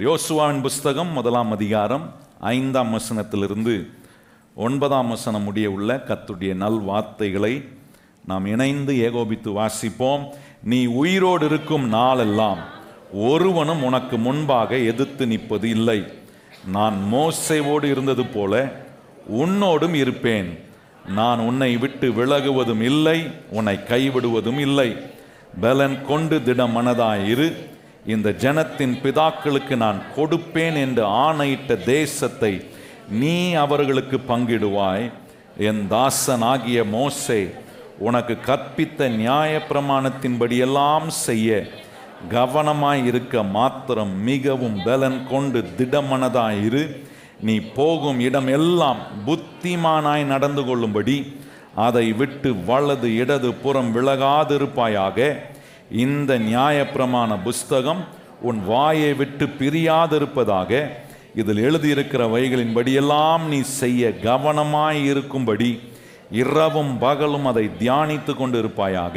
யோசுவாவின் புஸ்தகம் 1ஆம் அதிகாரம் 5ஆம் வசனத்திலிருந்து 9ஆம் வசனம் முடிய உள்ள கர்த்தருடைய நல்வார்த்தைகளை நாம் இணைந்து ஏகோபித்து வாசிப்போம். நீ உயிரோடு இருக்கும் நாளெல்லாம் ஒருவனும் உனக்கு முன்பாக எதிர்த்து நிற்பது இல்லை. நான் மோசேவோடு இருந்தது போல உன்னோடும் இருப்பேன். நான் உன்னை விட்டு விலகுவதும் இல்லை, உன்னை கைவிடுவதும் இல்லை. பலன் கொண்டு திட மனதாயிரு. இந்த ஜனத்தின் பிதாக்களுக்கு நான் கொடுப்பேன் என்று ஆணையிட்ட தேசத்தை நீ அவர்களுக்கு பங்கிடுவாய். என் தாசனாகிய மோசே உனக்கு கற்பித்த நியாயப்பிரமாணத்தின்படியெல்லாம் செய்ய கவனமாய் இருக்க மாத்திரம் மிகவும் பலன் கொண்டு திடமனதாயிரு. நீ போகும் இடம் எல்லாம் புத்திமானாய் நடந்து கொள்ளும்படி அதை விட்டு வலது இடது புறம் விலகாதிருப்பாயாக. இந்த நியாயப்பிரமாண புஸ்தகம் உன் வாயை விட்டு பிரியாதிருப்பதாக. இதில் எழுதியிருக்கிறவைகளின்படியெல்லாம் நீ செய்ய கவனமாய் இருக்கும்படி இரவும் பகலும் அதை தியானித்து கொண்டிருப்பாயாக.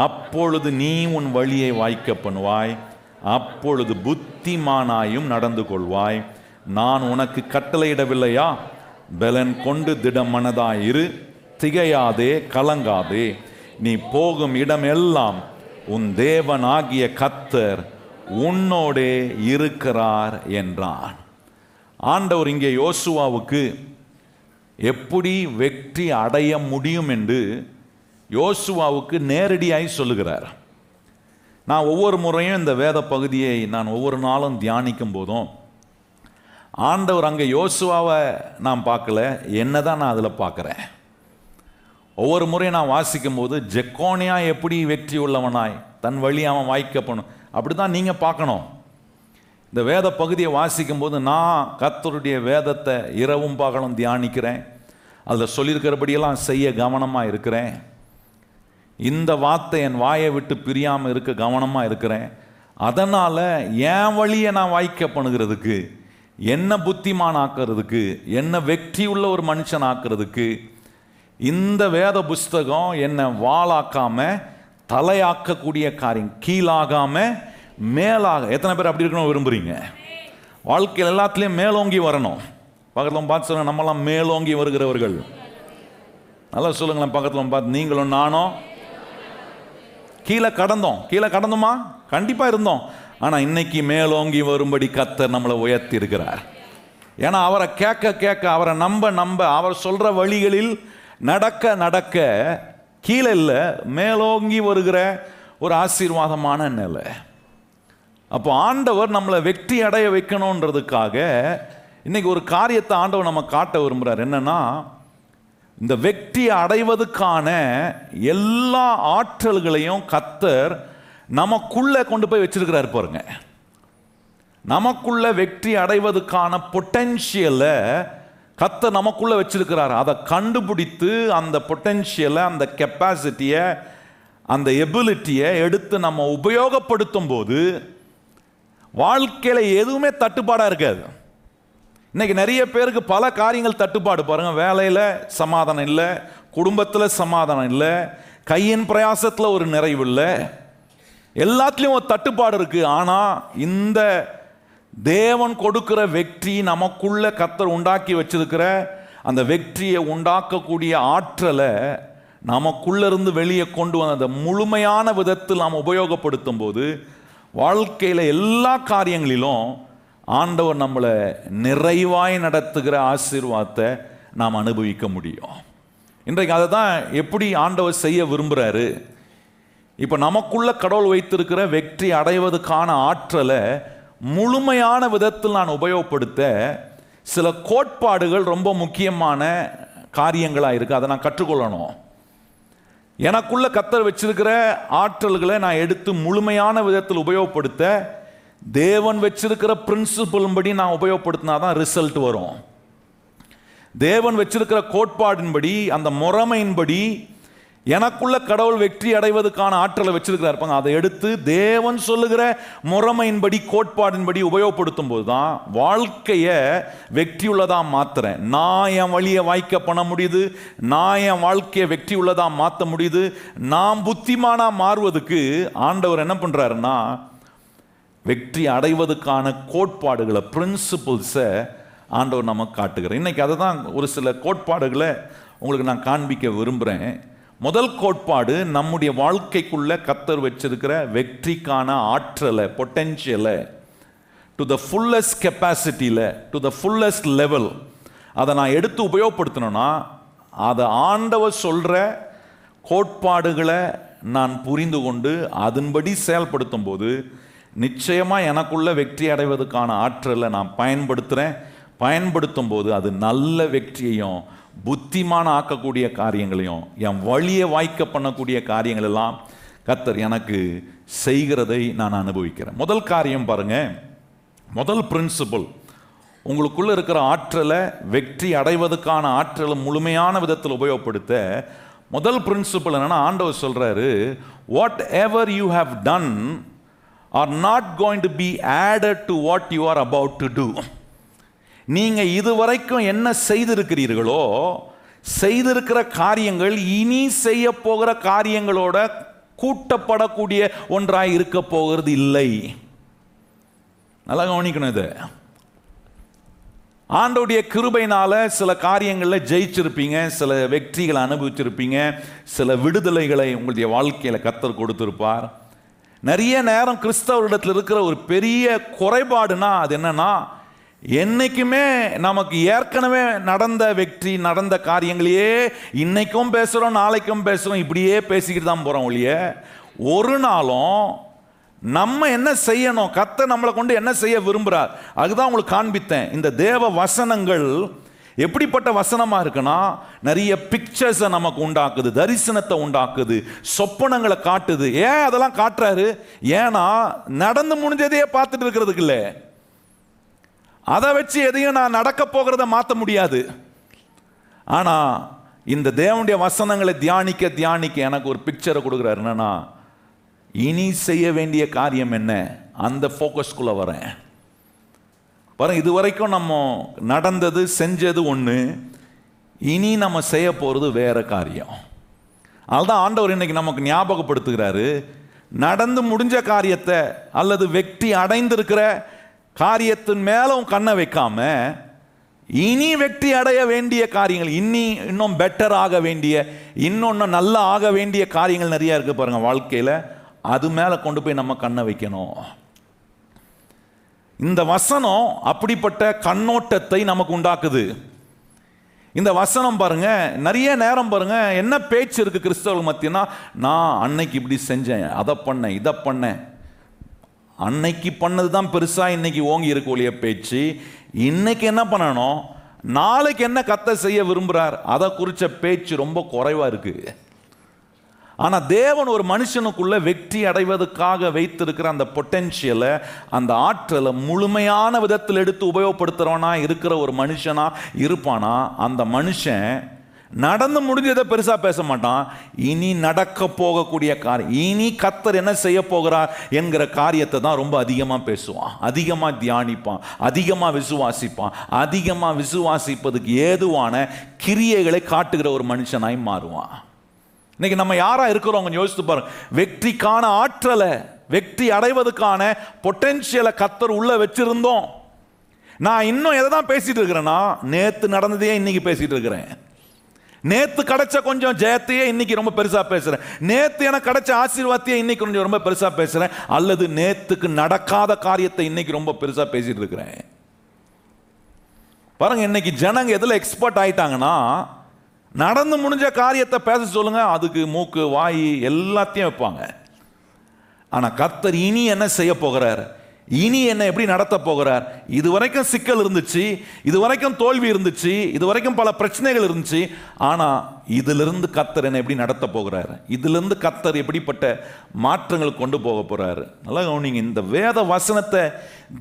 அப்பொழுது நீ உன் வழியை வாய்க்க பண்ணுவாய், அப்பொழுது புத்திமானாயும் நடந்து கொள்வாய். நான் உனக்கு கட்டளையிடவில்லையா? பலன் கொண்டு திடமனதாயிரு, திகையாதே, கலங்காதே. நீ போகும் இடம் எல்லாம் உன் தேவனாகிய கர்த்தர் உன்னோடே இருக்கிறார் என்றான். ஆண்டவர் இங்கே யோசுவாவுக்கு எப்படி வெற்றி அடைய முடியும் என்று யோசுவாவுக்கு நேரடியாய் சொல்லுகிறார். நான் ஒவ்வொரு முறையும் இந்த வேத பகுதியை நான் ஒவ்வொரு நாளும் தியானிக்கும் போதும் ஆண்டவர் அங்கே யோசுவாவை நான் பார்க்கல, என்ன தான் நான் அதில் பார்க்குறேன். ஒவ்வொரு முறையும் நான் வாசிக்கும் போது ஜெக்கோனியா எப்படி வெற்றி உள்ளவனாய் தன் வழி அவன் வாய்க்கப்படும், அப்படி தான் நீங்கள் பார்க்கணும். இந்த வேத பகுதியை வாசிக்கும் போது நான் கர்த்தருடைய வேதத்தை இரவும் பகலும் தியானிக்கிறேன். அதில் சொல்லியிருக்கிறபடியெல்லாம் செய்ய கவனமாக இருக்கிறேன். இந்த வார்த்தை என் வாயை விட்டு பிரியாமல் இருக்க கவனமாக இருக்கிறேன். அதனால் என் வழியை நான் வாய்க்க பண்ணுகிறதுக்கு, என்ன புத்திமான் ஆக்கிறதுக்கு, என்ன வெற்றி உள்ள ஒரு மனுஷன் ஆக்கிறதுக்கு இந்த வேத புஸ்தகம் என்னை வாளாக்காம தலையாக்கக்கூடிய காரியம், கீழாகாம மேலாக. எத்தனை பேர் அப்படி இருக்கணும் விரும்புறீங்க? வாழ்க்கையில் எல்லாத்துலேயும் மேலோங்கி வரணும். பக்கத்தில் பார்த்து சொல்லுங்க, நம்மளாம் மேலோங்கி வருகிறவர்கள். நல்லா சொல்லுங்களேன், பக்கத்தில் பார்த்து, நீங்களும் நானும் கீழே கடந்தோமா? கண்டிப்பாக இருந்தோம். ஆனால் இன்னைக்கு மேலோங்கி வரும்படி கர்த்தர் நம்மளை உயர்த்தி இருக்கிறார். ஏன்னா அவரை கேட்க அவரை நம்ப அவர் சொல்கிற வழிகளில் நடக்க கீழே இல்லை, மேலோங்கி வருகிற ஒரு ஆசீர்வாதமான நிலை. அப்போ ஆண்டவர் நம்மளை வெற்றி அடைய வைக்கணுன்றதுக்காக இன்னைக்கு ஒரு காரியத்தை ஆண்டவர் நம்ம காட்ட விரும்புகிறார். என்னன்னா, இந்த வெற்றி அடைவதற்கான எல்லா ஆற்றல்களையும் கர்த்தர் நமக்குள்ளே கொண்டு போய் வச்சிருக்கிறார் பாருங்க. நமக்குள்ள வெற்றி அடைவதற்கான பொட்டென்ஷியலை கர்த்தர் நமக்குள்ளே வச்சிருக்கிறார். அதை கண்டுபிடித்து அந்த பொட்டென்ஷியலை, அந்த கெப்பாசிட்டியை, அந்த எபிலிட்டியை எடுத்து நம்ம உபயோகப்படுத்தும் போது வாழ்க்கையில் எதுவுமே தட்டுப்பாடாக இருக்காது. இன்னைக்கு நிறைய பேருக்கு பல காரியங்கள் தட்டுப்பாடு பாருங்க. வேலையில் சமாதானம் இல்லை, குடும்பத்தில் சமாதானம் இல்லை, கையின் பிரயாசத்தில் ஒரு நிறைவு இல்லை, எல்லாத்துலேயும் ஒரு தட்டுப்பாடு இருக்கு. ஆனால் இந்த தேவன் கொடுக்கிற வெற்றி, நமக்குள்ள கர்த்தர் உண்டாக்கி வச்சிருக்கிற அந்த வெற்றியை உண்டாக்கக்கூடிய ஆற்றலை நமக்குள்ள இருந்து வெளியே கொண்டு வந்த அந்த முழுமையான விதத்தில் நாம் உபயோகப்படுத்தும் போது வாழ்க்கையில் எல்லா காரியங்களிலும் ஆண்டவர் நம்மளை நிறைவாய் நடத்துகிற ஆசீர்வாதத்தை நாம் அனுபவிக்க முடியும். இன்றைக்கு அதை தான் எப்படி ஆண்டவர் செய்ய விரும்புகிறாரு. இப்போ நமக்குள்ள கடவுள் வைத்திருக்கிற வெற்றி அடைவதற்கான ஆற்றலை முழுமையான விதத்தில் நான் உபயோகப்படுத்த சில கோட்பாடுகள் ரொம்ப முக்கியமான காரியங்களாக இருக்குது. அதை நான் கற்றுக்கொள்ளணும். எனக்குள்ள கர்த்தர் வச்சிருக்கிற ஆற்றல்களை நான் எடுத்து முழுமையான விதத்தில் உபயோகப்படுத்த தேவன் வச்சிருக்கிற பிரின்சிபல் படி நான் உபயோகப்படுத்தினா தான் ரிசல்ட் வரும். தேவன் வச்சிருக்கிற கோட்பாடின்படி, அந்த முறைமையின்படி எனக்குள்ள கடவுள் வெற்றி அடைவதற்கான ஆற்றலை வச்சிருக்கிறார். அதை எடுத்து தேவன் சொல்லுகிற முறைமையின்படி, கோட்பாடின்படி உபயோகப்படுத்தும் போது தான் வாழ்க்கையை வெற்றி உள்ளதா மாத்துறேன். நான் என் வழியை வாய்க்க பண்ண முடியுது, நான் என் வாழ்க்கையை வெற்றி உள்ளதா மாற்ற முடியுது. நான் புத்திமானா மாறுவதுக்கு ஆண்டவர் என்ன பண்றாருன்னா, வெற்றி அடைவதற்கான கோட்பாடுகளை, பிரின்சிபிள்ஸை ஆண்டவர் நமக்கு காட்டுகிறார். இன்னைக்கு அதை தான் ஒரு சில கோட்பாடுகளை உங்களுக்கு நான் காண்பிக்க விரும்புகிறேன். முதல் கோட்பாடு, நம்முடைய வாழ்க்கைக்குள்ள கர்த்தர் வச்சிருக்கிற வெற்றிக்கான ஆற்றலை, பொட்டென்ஷியலை டு த ஃபுல்லஸ்ட் கெப்பாசிட்டியில், டு த ஃபுல்லஸ்ட் லெவல் அதை நான் எடுத்து உபயோகப்படுத்தணும்னா, அதை ஆண்டவர் சொல்கிற கோட்பாடுகளை நான் புரிந்து கொண்டு அதன்படி செயல்படுத்தும் போது நிச்சயமாக எனக்குள்ள வெற்றி அடைவதற்கான ஆற்றலை நான் பயன்படுத்தும் போது அது நல்ல வெற்றியையும் புத்திமான ஆக்கக்கூடிய காரியங்களையும் என் வழியை வாய்க்க பண்ணக்கூடிய காரியங்கள் எல்லாம் கர்த்தர் எனக்கு செய்கிறதை நான் அனுபவிக்கிறேன். முதல் காரியம் பாருங்க, முதல் பிரின்சிபல், உங்களுக்குள்ள இருக்கிற ஆற்றலை, வெற்றி அடைவதற்கான ஆற்றலை முழுமையான விதத்தில் உபயோகப்படுத்த முதல் பிரின்சிபல் என்னன்னா, ஆண்டவர் சொல்றாரு, whatever you have done are not going to be added to what you are about to do. நீங்க இதுவரைக்கும் என்ன செய்திருக்கிறீர்களோ, செய்திருக்கிற காரியங்கள் இனி செய்ய போகிற காரியங்களோட கூட்டப்படக்கூடிய ஒன்றாய் இருக்க போகிறது இல்லை. நல்லா கவனிக்கணும். இது ஆண்டவருடைய கிருபையினால சில காரியங்களில் ஜெயிச்சிருப்பீங்க, சில வெற்றிகளை அனுபவிச்சிருப்பீங்க, சில விடுதலைகளை உங்களுடைய வாழ்க்கையில் கர்த்தர் கொடுத்திருப்பார். நிறைய நேரம் கிறிஸ்தவரிடத்தில் இருக்கிற ஒரு பெரிய குறைபாடுனா அது என்னன்னா, என்னைக்குமே நமக்கு ஏற்கனவே நடந்த வெற்றி, நடந்த காரியங்களையே இன்னைக்கும் பேசுகிறோம், நாளைக்கும் பேசுகிறோம், இப்படியே பேசிக்கிட்டு தான் போகிறோம் ஒழிய ஒரு நாளும் நம்ம என்ன செய்யணும், கர்த்தர் நம்மளை கொண்டு என்ன செய்ய விரும்புகிறார் அதுதான் உங்களுக்கு காண்பித்தேன். இந்த தேவ வசனங்கள் எப்படிப்பட்ட வசனமாக இருக்குன்னா, நிறைய பிக்சர்ஸை நமக்கு உண்டாக்குது, தரிசனத்தை உண்டாக்குது, சொப்பனங்களை காட்டுது. ஏன் அதெல்லாம் காட்டுறாரு? ஏன்னா நடந்து முடிஞ்சதையே பார்த்துட்டு இருக்கிறதுக்கு இல்லை, அதை வச்சு எதையும் நான் நடக்க போகிறத மாற்ற முடியாது. ஆனால் இந்த தேவனுடைய வசனங்களை தியானிக்க தியானிக்க எனக்கு ஒரு பிக்சரை கொடுக்குறாரு. என்னன்னா, இனி செய்ய வேண்டிய காரியம் என்ன, அந்த ஃபோக்கஸ்குள்ளே வரேன். பாருங்க, இது வரைக்கும் நம்ம நடந்தது செஞ்சது ஒன்று, இனி நம்ம செய்ய போகிறது வேற காரியம். அதுதான் ஆண்டவர் இன்னைக்கு நமக்கு ஞாபகப்படுத்துகிறாரு. நடந்து முடிஞ்ச காரியத்தை அல்லது வெற்றி அடைந்திருக்கிற காரியத்தின் மேலும் கண்ணை வைக்காம, இனி வெற்றி அடைய வேண்டிய காரியங்கள், இன்னும் பெட்டர் ஆக வேண்டிய, இன்னொன்று நல்லா ஆக வேண்டிய காரியங்கள் நிறைய இருக்கு பாருங்க வாழ்க்கையில், அது மேலே கொண்டு போய் நம்ம கண்ணை வைக்கணும். இந்த வசனம் அப்படிப்பட்ட கண்ணோட்டத்தை நமக்கு உண்டாக்குது. இந்த வசனம் பாருங்க, நிறைய நேரம் பாருங்க என்ன பேச்சு இருக்கு கிறிஸ்தவர்கள் மத்தியனா, நான் அன்னைக்கு இப்படி செஞ்சேன், அதை பண்ணேன், இதை பண்ணேன். அன்னைக்கு பண்ணது தான் பெருசா இன்னைக்கு ஓங்கி இருக்க ஒழிய பேச்சு. இன்னைக்கு என்ன பண்ணணும், நாளைக்கு என்ன கர்த்தர் செய்ய விரும்புகிறார் அதை குறித்த பேச்சு ரொம்ப குறைவாக இருக்கு. ஆனால் தேவன் ஒரு மனுஷனுக்குள்ள வெற்றி அடைவதற்காக வைத்திருக்கிற அந்த பொட்டென்ஷியலை, அந்த ஆற்றலை முழுமையான விதத்தில் எடுத்து உபயோகப்படுத்துகிறவனா இருக்கிற ஒரு மனுஷனா இருப்பானா, அந்த மனுஷன் நடந்து முடிஞ்சதை பெருசாக பேச மாட்டான். இனி நடக்க போகக்கூடிய காரியம், இனி கர்த்தர் என்ன செய்ய போகிறார் என்கிற காரியத்தை தான் ரொம்ப அதிகமாக பேசுவான், அதிகமாக தியானிப்பான், அதிகமாக விசுவாசிப்பான். அதிகமாக விசுவாசிப்பதுக்கு ஏதுவான கிரியைகளை காட்டுகிற ஒரு மனுஷனாய் மாறுவான். இன்னைக்கு நம்ம யாரா இருக்கிறோம் கொஞ்சம் யோசித்து பாருங்க. வெற்றிக்கான ஆற்றலை, வெற்றி அடைவதற்கான பொட்டென்ஷியலை கர்த்தர் உள்ள வச்சிருந்தோம். நான் இன்னும் எதை தான் பேசிட்டு இருக்கிறேன்னா, நேற்று நடந்ததையே இன்னைக்கு பேசிட்டு இருக்கிறேன். நேத்து கிடைச்ச கொஞ்சம் ஜெயத்தையே இன்னைக்கு ரொம்ப பெருசா பேசுறேன். நேத்து எனக்கு கிடைச்ச ஆசீர்வாதத்தையே இன்னைக்கு கொஞ்சம் ரொம்ப பெருசா பேசுறேன். அல்லது நேத்துக்கு நடக்காத காரியத்தை இன்னைக்கு ரொம்ப பெருசா பேசிட்டு இருக்கிறேன். பாருங்க, இன்னைக்கு ஜனங்க எதுல எக்ஸ்பர்ட் ஆயிட்டாங்கன்னா, நடந்து முடிஞ்ச காரியத்தை பேச சொல்லுங்க, அதுக்கு மூக்கு வாய் எல்லாத்தையும் வைப்பாங்க. ஆனா கர்த்தர் இனி என்ன செய்ய போகிறார், இனி என்ன எப்படி நடத்த போகிறார், இதுவரைக்கும் சிக்கல் இருந்துச்சு, இதுவரைக்கும் தோல்வி இருந்துச்சு, இதுவரைக்கும் பல பிரச்சனைகள் இருந்துச்சு, ஆனா இதிலிருந்து கர்த்தர் என்ன எப்படி நடத்த போகிறார், இதிலிருந்து கர்த்தர் எப்படிப்பட்ட மாற்றங்கள் கொண்டு போக போறாரு. நல்லா கவனிங்க. இந்த வேத வசனத்தை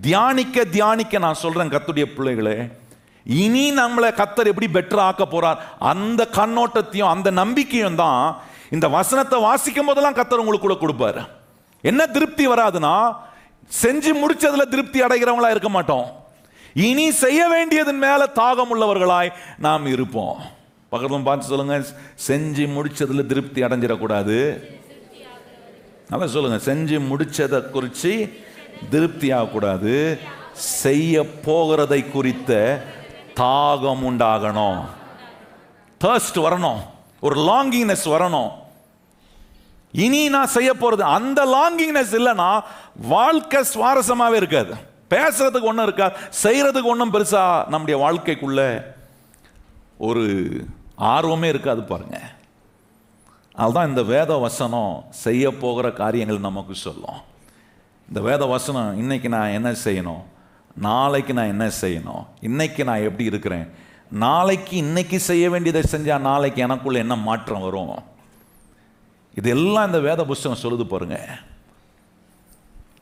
தியானிக்க தியானிக்க நான் சொல்றேன் கர்த்தருடைய பிள்ளைகளே, இனி நம்மளை கர்த்தர் எப்படி பெட்டர் ஆக்க போறார் அந்த கண்ணோட்டத்தையும் அந்த நம்பிக்கையும் தான் இந்த வசனத்தை வாசிக்கும் போதெல்லாம் கர்த்தர் உங்களுக்குள்ள கொடுப்பாரு. என்ன திருப்தி வராதுன்னா, செஞ்சு முடிச்சதுல திருப்தி அடைகிறவங்களா இருக்க மாட்டோம். இனி செய்ய வேண்டியதன் மேல தாகம் உள்ளவர்களாய் நாம் இருப்போம். பக்கத்துல பார்த்து சொல்லுங்க, செஞ்சு முடிச்சதுல திருப்தி அடைஞ்சிடக்கூடாது. நல்லா சொல்லுங்க, செஞ்சு முடிச்சதை குறித்து திருப்தி ஆகக்கூடாது, செய்ய போகிறதை குறித்த தாகம் உண்டாகணும். தர்ஸ்ட் வரணும், ஒரு லாங்கிங்னஸ் வரணும். இனி நான் செய்ய போறது, அந்த லாங்கிங்னஸ் இல்லைன்னா வாழ்க்கை சுவாரஸ்யமாவே இருக்காது. பேசுறதுக்கு ஒன்றும் இருக்காது, செய்யறதுக்கு ஒன்றும் பெருசா நம்முடைய வாழ்க்கைக்குள்ள ஒரு ஆர்வமே இருக்காது பாருங்க. அதுதான் இந்த வேத வசனம் செய்ய போகிற காரியங்கள் நமக்கு சொல்லும். இந்த வேத வசனம் இன்னைக்கு நான் என்ன செய்யணும், நாளைக்கு நான் என்ன செய்யணும், இன்னைக்கு நான் எப்படி இருக்கிறேன், நாளைக்கு இன்னைக்கு செய்ய வேண்டியதை செஞ்சால் நாளைக்கு எனக்குள்ள என்ன மாற்றம் வரும், இதெல்லாம் இந்த வேத புஸ்தகம் சொல்லுது பாருங்க.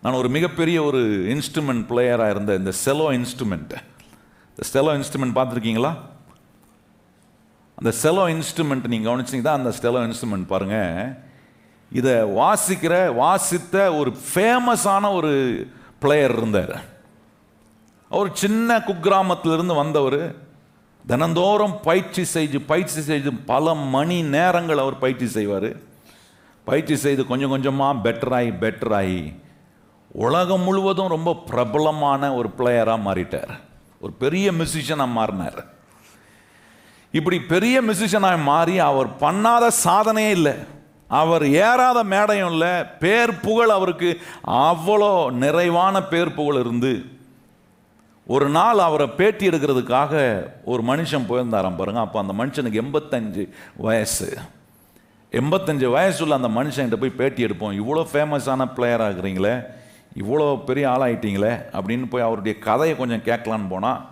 நான் ஒரு மிகப்பெரிய ஒரு இன்ஸ்ட்ருமெண்ட் பிளேயராக இருந்த இந்த செலோ இன்ஸ்ட்ருமெண்ட் பார்த்துருக்கீங்களா? அந்த செலோ இன்ஸ்ட்ருமெண்ட் நீங்கள் கவனிச்சிங்க தான். அந்த செலோ இன்ஸ்ட்ருமெண்ட் பாருங்கள், இதை வாசித்த ஒரு ஃபேமஸான ஒரு பிளேயர் இருந்தார். அவர் சின்ன குக்கிராமத்திலிருந்து வந்தவர். தினந்தோறும் பயிற்சி செய்து பல மணி நேரங்கள் அவர் பயிற்சி செய்வார். பயிற்சி செய்து கொஞ்சம் கொஞ்சமாக பெட்டராகி உலகம் முழுவதும் ரொம்ப பிரபலமான ஒரு பிளேயராக மாறிட்டார். ஒரு பெரிய மியூசிஷியனாக மாறினார். இப்படி பெரிய மியூசிஷியனாக மாறி அவர் பண்ணாத சாதனையே இல்லை, அவர் ஏறாத மேடையும் இல்லை. பேர் புகழ் அவருக்கு அவ்வளோ நிறைவான பேர் புகழ் இருந்து, ஒரு நாள் அவரை பேட்டி எடுக்கிறதுக்காக ஒரு மனுஷன் போயிருந்தாராம் பாருங்க. அப்போ அந்த மனுஷனுக்கு 85 வயசு. 85 வயசுள்ள அந்த மனுஷன்கிட்ட போய் பேட்டி எடுப்போம், இவ்வளோ ஃபேமஸான பிளேயராக இருக்கிறீங்களே, இவ்வளோ பெரிய ஆளாயிட்டீங்களே அப்படின்னு போய் அவருடைய கதையை கொஞ்சம் கேட்கலான்னு போனால்,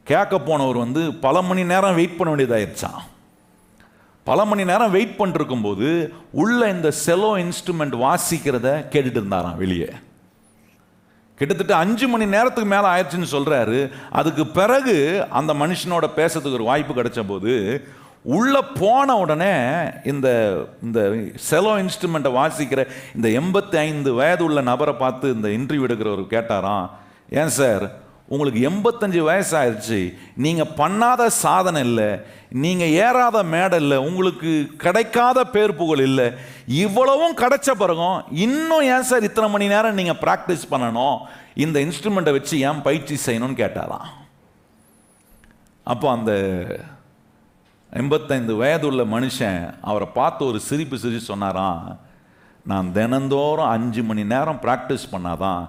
கேட்க போனவர் பல மணி நேரம் வெயிட் பண்ண வேண்டியதாகிடுச்சான். பல மணி நேரம் வெயிட் பண்ணிருக்கும்போது உள்ள இந்த செலோ இன்ஸ்ட்ருமெண்ட் வாசிக்கிறத கேட்டுட்டு இருந்தாராம் வெளியே. கிட்டத்தட்ட 5 மணி நேரத்துக்கு மேலே ஆயிடுச்சுன்னு சொல்கிறாரு. அதுக்கு பிறகு அந்த மனுஷனோட பேசுறதுக்கு ஒரு வாய்ப்பு கிடைச்ச போது உள்ளே போன உடனே இந்த இந்த செலோ இன்ஸ்ட்ருமெண்ட்டை வாசிக்கிற இந்த 85 வயது உள்ள நபரை பார்த்து இந்த இன்டர்வியூ எடுக்கிறவர் கேட்டாராம், ஏன் சார் உங்களுக்கு 85 வயசு ஆயிடுச்சு, நீங்கள் பண்ணாத சாதனை இல்லை, நீங்கள் ஏறாத மேடை இல்லை, உங்களுக்கு கிடைக்காத பேர் புகழ் இல்லை, இவ்வளவும் கிடைச்ச பிறகும் இன்னும் ஏன் சார் இத்தனை மணி நேரம் நீங்கள் ப்ராக்டிஸ் பண்ணணும், இந்த இன்ஸ்ட்ருமெண்ட்டை வச்சு ஏன் பயிற்சி செய்யணும்னு கேட்டாராம். அப்போ அந்த 85 வயது உள்ள மனுஷன் அவரை பார்த்து ஒரு சிரிப்பு சொன்னாராம், நான் தினந்தோறும் 5 மணி நேரம் ப்ராக்டிஸ் பண்ணாதான்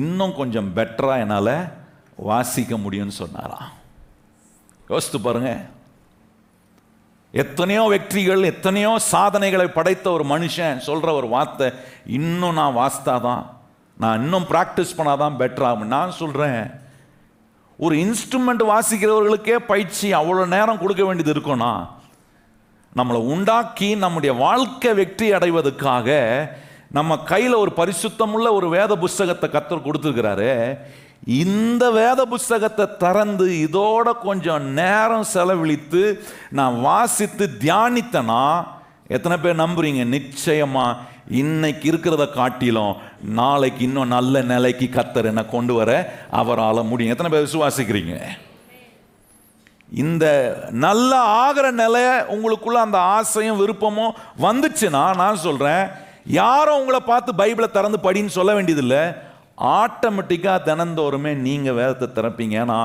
இன்னும் கொஞ்சம் பெட்டராக என்னால் வாசிக்க முடியும்னு சொன்னாராம். யோசித்து பாருங்க, எத்தனையோ வெற்றிகள், எத்தனையோ சாதனைகளை படைத்த ஒரு மனுஷன் சொல்ற ஒரு வார்த்தை, இன்னும் நான் வாசித்தாதான், நான் இன்னும் ப்ராக்டிஸ் பண்ணாதான் பெட்டராகும். நான் சொல்றேன், ஒரு இன்ஸ்ட்ருமெண்ட் வாசிக்கிறவர்களுக்கே பயிற்சி அவ்வளோ நேரம் கொடுக்க வேண்டியது இருக்கும்னா, நம்மளை உண்டாக்கி நம்முடைய வாழ்க்கை வெற்றி அடைவதற்காக நம்ம கையில் ஒரு பரிசுத்தமுள்ள ஒரு வேத புஸ்தகத்தை கர்த்தர் கொடுத்துருக்கிறாரு. இந்த வேத புஸ்தகத்தை திறந்து இதோட கொஞ்சம் நேரம் செலவழித்து நான் வாசித்து தியானித்தனா, எத்தனை பேர் நம்புறீங்க நிச்சயமா இன்னைக்கு இருக்கிறத காட்டிலும் நாளைக்கு இன்னும் நல்ல நிலைக்கு கர்த்தர் என்ன கொண்டு வர அவரால் முடியும்? எத்தனை பேர் விசுவாசிக்கிறீங்க? இந்த நல்ல ஆகிற நிலை உங்களுக்குள்ள அந்த ஆசையும் விருப்பமும் வந்துச்சுன்னா, நான் சொல்றேன், யாரும் உங்களை பார்த்து பைபிளை திறந்து படின்னு சொல்ல வேண்டியதில்லை. ஆட்டோமேட்டிக்காக தினந்தோறுமே நீங்கள் வேதத்தை திறப்பீங்க. ஏன்னா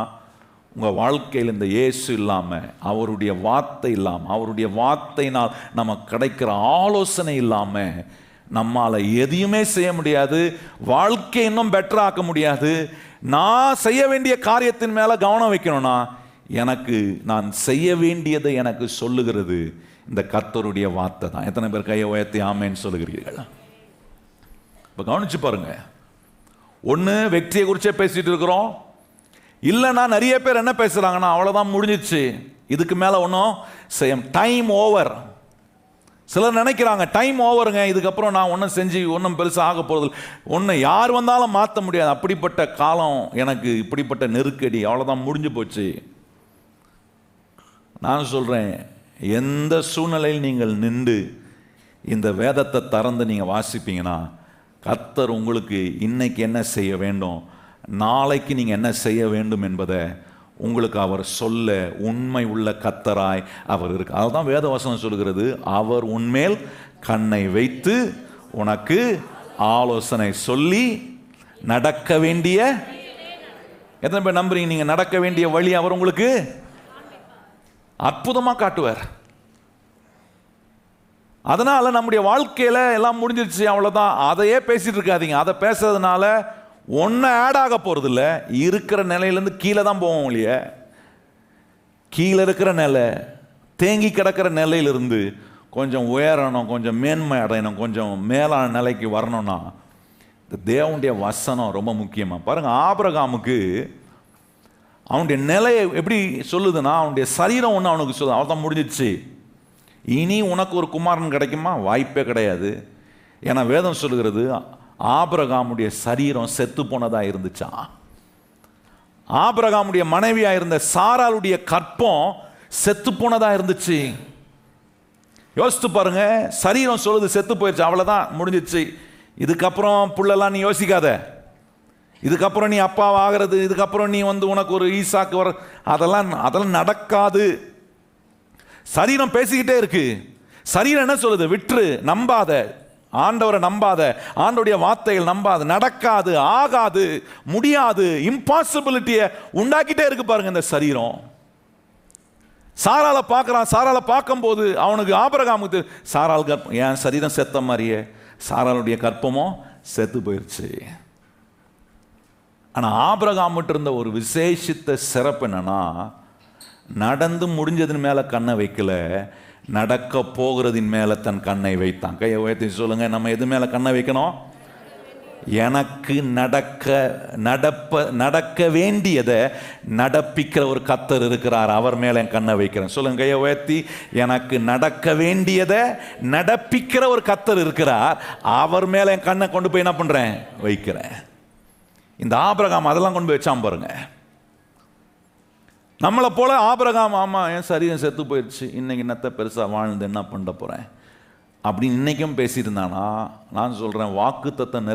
உங்கள் வாழ்க்கையில் இந்த இயேசு இல்லாமல், அவருடைய வார்த்தை இல்லாமல், அவருடைய வார்த்தையினால் நமக்கு கிடைக்கிற ஆலோசனை இல்லாமல் நம்மால் எதையுமே செய்ய முடியாது. வாழ்க்கை இன்னும் பெட்டராக ஆக்க முடியாது. நான் செய்ய வேண்டிய காரியத்தின் மேலே கவனம் வைக்கணும்னா, எனக்கு நான் செய்ய வேண்டியதை எனக்கு சொல்லுகிறது இந்த கர்த்தருடைய வார்த்தை தான். எத்தனை பேர் கையை உயர்த்தி ஆமேன்னு சொல்லுகிறீர்கள்? இப்போ கவனிச்சு பாருங்க, ஒன்று வெற்றியை குறிச்சே பேசிட்டு இருக்கிறோம், இல்லைன்னா நிறைய பேர் என்ன பேசுகிறாங்கன்னா, அவ்வளோதான் முடிஞ்சிச்சு, இதுக்கு மேலே ஒன்றும் செய்ய, டைம் ஓவர். சிலர் நினைக்கிறாங்க டைம் ஓவருங்க, இதுக்கப்புறம் நான் ஒன்றும் செஞ்சு ஒன்றும் பெருசாக ஆக போகிறது, ஒன்று யார் வந்தாலும் மாற்ற முடியாது, அப்படிப்பட்ட காலம் எனக்கு, இப்படிப்பட்ட நெருக்கடி, அவ்வளோதான் முடிஞ்சு போச்சு. நான் சொல்கிறேன், எந்த சூழ்நிலையில் நீங்கள் நின்று இந்த வேதத்தை திறந்து நீங்கள் வாசிப்பீங்கன்னா, கர்த்தர் உங்களுக்கு இன்னைக்கு என்ன செய்ய வேண்டும், நாளைக்கு நீங்கள் என்ன செய்ய வேண்டும் என்பதை உங்களுக்கு அவர் சொல்ல உண்மை உள்ள கர்த்தராய் அவர் இருக்கு. அதுதான் வேத வசனம் சொல்கிறது, அவர் உன்மேல் கண்ணை வைத்து உனக்கு ஆலோசனை சொல்லி நடக்க வேண்டிய, எத்தனை பேர் நம்புறீங்க நீங்க நடக்க வேண்டிய வழி அவர் உங்களுக்கு அற்புதமா காட்டுவார். அதனால நம்முடைய வாழ்க்கையில எல்லாம் முடிஞ்சிருச்சு அவ்வளவுதான், அதையே பேசிட்டு இருக்காதீங்க. அதை பேசுறதுனால ஒன்னும் ஆட் ஆக போறது இல்லை. இருக்கிற நிலையிலேருந்து கீழே தான் போவோம் இல்லையா. கீழே இருக்கிற நிலை, தேங்கி கிடக்கிற நிலையிலிருந்து கொஞ்சம் உயரணும், கொஞ்சம் மேன்மை அடையணும், கொஞ்சம் மேலான நிலைக்கு வரணும்னா இந்த தேவனுடைய வசனம் ரொம்ப முக்கியமா. பாருங்க, ஆபிரகாமுக்கு அவனுடைய நிலையை எப்படி சொல்லுதுன்னா, அவனுடைய சரீரம் ஒன்று அவனுக்கு சொல்லுது, அவள் தான் முடிஞ்சிச்சு, இனி உனக்கு ஒரு குமாரன் கிடைக்குமா? வாய்ப்பே கிடையாது. ஏன்னா வேதம் சொல்லுகிறது ஆபிரகாமுடைய சரீரம் செத்து போனதா இருந்துச்சான். ஆபிரகாமுடைய மனைவியா இருந்த சாராளுடைய கற்பம் செத்து போனதா இருந்துச்சு. யோசித்து பாருங்க, சரீரம் சொல்லுது செத்து போயிடுச்சு, அவ்வளவுதான் முடிஞ்சிச்சு, இதுக்கப்புறம் புள்ளெல்லாம் நீ யோசிக்காத, இதுக்கப்புறம் நீ அப்பா ஆகிறது, இதுக்கப்புறம் நீ உனக்கு ஒரு ஈசாக்கு வர, அதெல்லாம் நடக்காது. சரீரம் பேசிக்கிட்டே இருக்கு. சரீரம் என்ன சொல்லுது? விட்டுரு, நம்பாத, ஆண்டவரை நம்பாத, ஆண்டவருடைய வார்த்தைகள் நம்பாது, நடக்காது, ஆகாது, முடியாது, இம்பாசிபிலிட்டியை உண்டாக்கிட்டே இருக்கு. பாருங்க இந்த சரீரம். சாராளை பார்க்கறான். சாராளை பார்க்கும்போது அவனுக்கு ஆபிரகாமுக்கு சாராள் கற்பம், என் சரீரம் செத்த மாதிரியே சாராளுடைய கற்பமும் செத்து போயிடுச்சு. ஆனா ஆபிரகாமிட்ட இருந்த ஒரு விசேஷித்த சிறப்பு என்னன்னா, நடந்து முடிஞ்சதின் மேல கண்ணை வைக்கல, நடக்க போகிறதின் மேல தன் கண்ணை வைத்தான். கையை உயர்த்தி சொல்லுங்க, நம்ம எது மேல கண்ணை வைக்கணும்? எனக்கு நடக்க வேண்டியதை நடப்பிக்கிற ஒரு கர்த்தர் இருக்கிறார், அவர் மேல என் கண்ணை வைக்கிறேன். சொல்லுங்க கையை உயர்த்தி, எனக்கு நடக்க வேண்டியதை நடப்பிக்கிற ஒரு கர்த்தர் இருக்கிறார், அவர் மேல என் கண்ணை கொண்டு போய் என்ன பண்றேன்? வைக்கிறேன். இந்த ஆபிரகாம் அதெல்லாம் கொண்டு போய் வச்சான் பாருங்க. நம்மளை போல ஆபிரகாம், ஆமா என் சரீரம் செத்து போயிடுச்சு, இன்னைக்கு என்னத்தை பெருசா வாழ்ந்து என்ன பண்ண போறேன் அப்படின்னு இன்னைக்கும் பேசியிருந்தானா, நான் சொல்றேன் வாக்குத்தத்தம்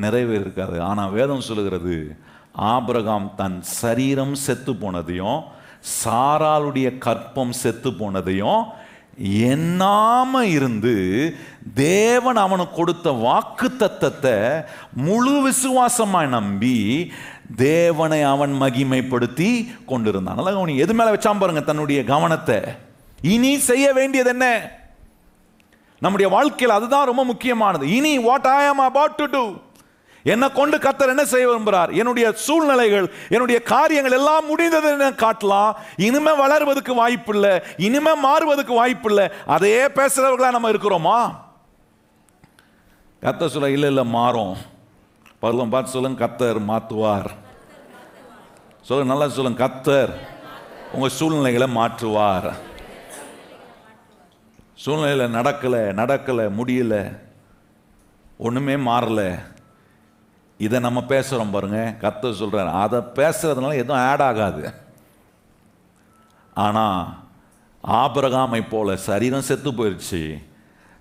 நிறைவேறிருக்காது. ஆனா வேதம் சொல்லுகிறது ஆபிரகாம் தன் சரீரம் செத்து போனதையும் சாராளுடைய கற்பம் செத்து போனதையும் எண்ணாம இருந்து தேவன் அவனுக்கு கொடுத்த வாக்குத்தத்தத்தை முழு விசுவாசமாய் நம்பி தேவனை அவன் மகிமைப்படுத்தி கொண்டிருந்தான். அவன் எது மேல வச்சான் பாருங்க தன்னுடைய கவனத்தை. இனி செய்ய வேண்டியது என்ன? நம்முடைய வாழ்க்கையில் அதுதான் ரொம்ப முக்கியமானது. இனி what I am about to do, என்னை கொண்டு கர்த்தர் என்ன செய்ய விரும்புகிறார்? என்னுடைய சூழ்நிலைகள், என்னுடைய காரியங்கள் எல்லாம் முடிந்தது காட்டலாம். இனிமே வளர்வதற்கு வாய்ப்பு இல்லை, இனிமே மாறுவதற்கு வாய்ப்பு இல்லை. அதையே பேசுறவர்களா நம்ம இருக்கிறோமா? கர்த்தர் சொல்ல இல்ல மாறும். பரலோகம் பார்த்து சொல்லுங்க, கர்த்தர் மாற்றுவார். சொல்லுங்க, நல்லா சொல்லுங்க, கர்த்தர் உங்க சூழ்நிலைகளை மாற்றுவார். சூழ்நிலையில் நடக்கல முடியல, ஒண்ணுமே மாறல, இதை நம்ம பேசுறோம் பாருங்க. கர்த்தர் சொல்றார், அதை பேசுறதுனால எதுவும் ஆட் ஆகாது. ஆனா ஆபிரகாமை போல சரீரம் செத்து போயிடுச்சு,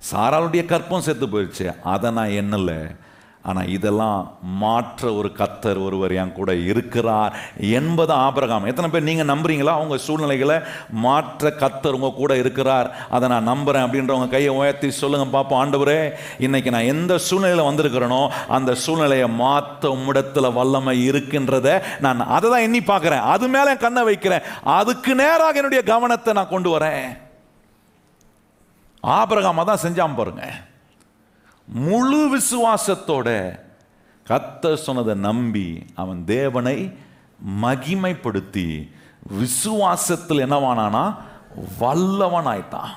சாராளுடைய கற்பம் செத்து போயிடுச்சு, அதை நான் எண்ணல. ஆனா இதெல்லாம் மாற்ற ஒரு கர்த்தர் ஒருவர் என் கூட இருக்கிறார் என்பது ஆபிரகாம். எத்தனை பேர் நீங்க நம்புறீங்களா? உங்க சூழ்நிலைகளை மாற்ற கர்த்தர் உங்க கூட இருக்கிறார், அதை நான் நம்புறேன் அப்படின்றவங்க கையை உயர்த்தி சொல்லுங்க பார்ப்போம். ஆண்டவரே, இன்னைக்கு நான் எந்த சூழ்நிலையில வந்திருக்கிறேனோ அந்த சூழ்நிலையை மாற்ற உம்மிடத்துல வல்லமை இருக்கின்றத நான் அதை தான் எண்ணி பார்க்கிறேன், அது மேல என் கண்ணை வைக்கிறேன், அதுக்கு நேராக என்னுடைய கவனத்தை நான் கொண்டு வரேன். ஆபிரகாம் அதான் செஞ்சான் பாருங்க. முழு விசுவாசத்தோட கர்த்தர் சொன்னதை நம்பி அவன் தேவனை மகிமைப்படுத்தி விசுவாசத்தில் என்னவானானா வல்லவன் ஆயிட்டான்.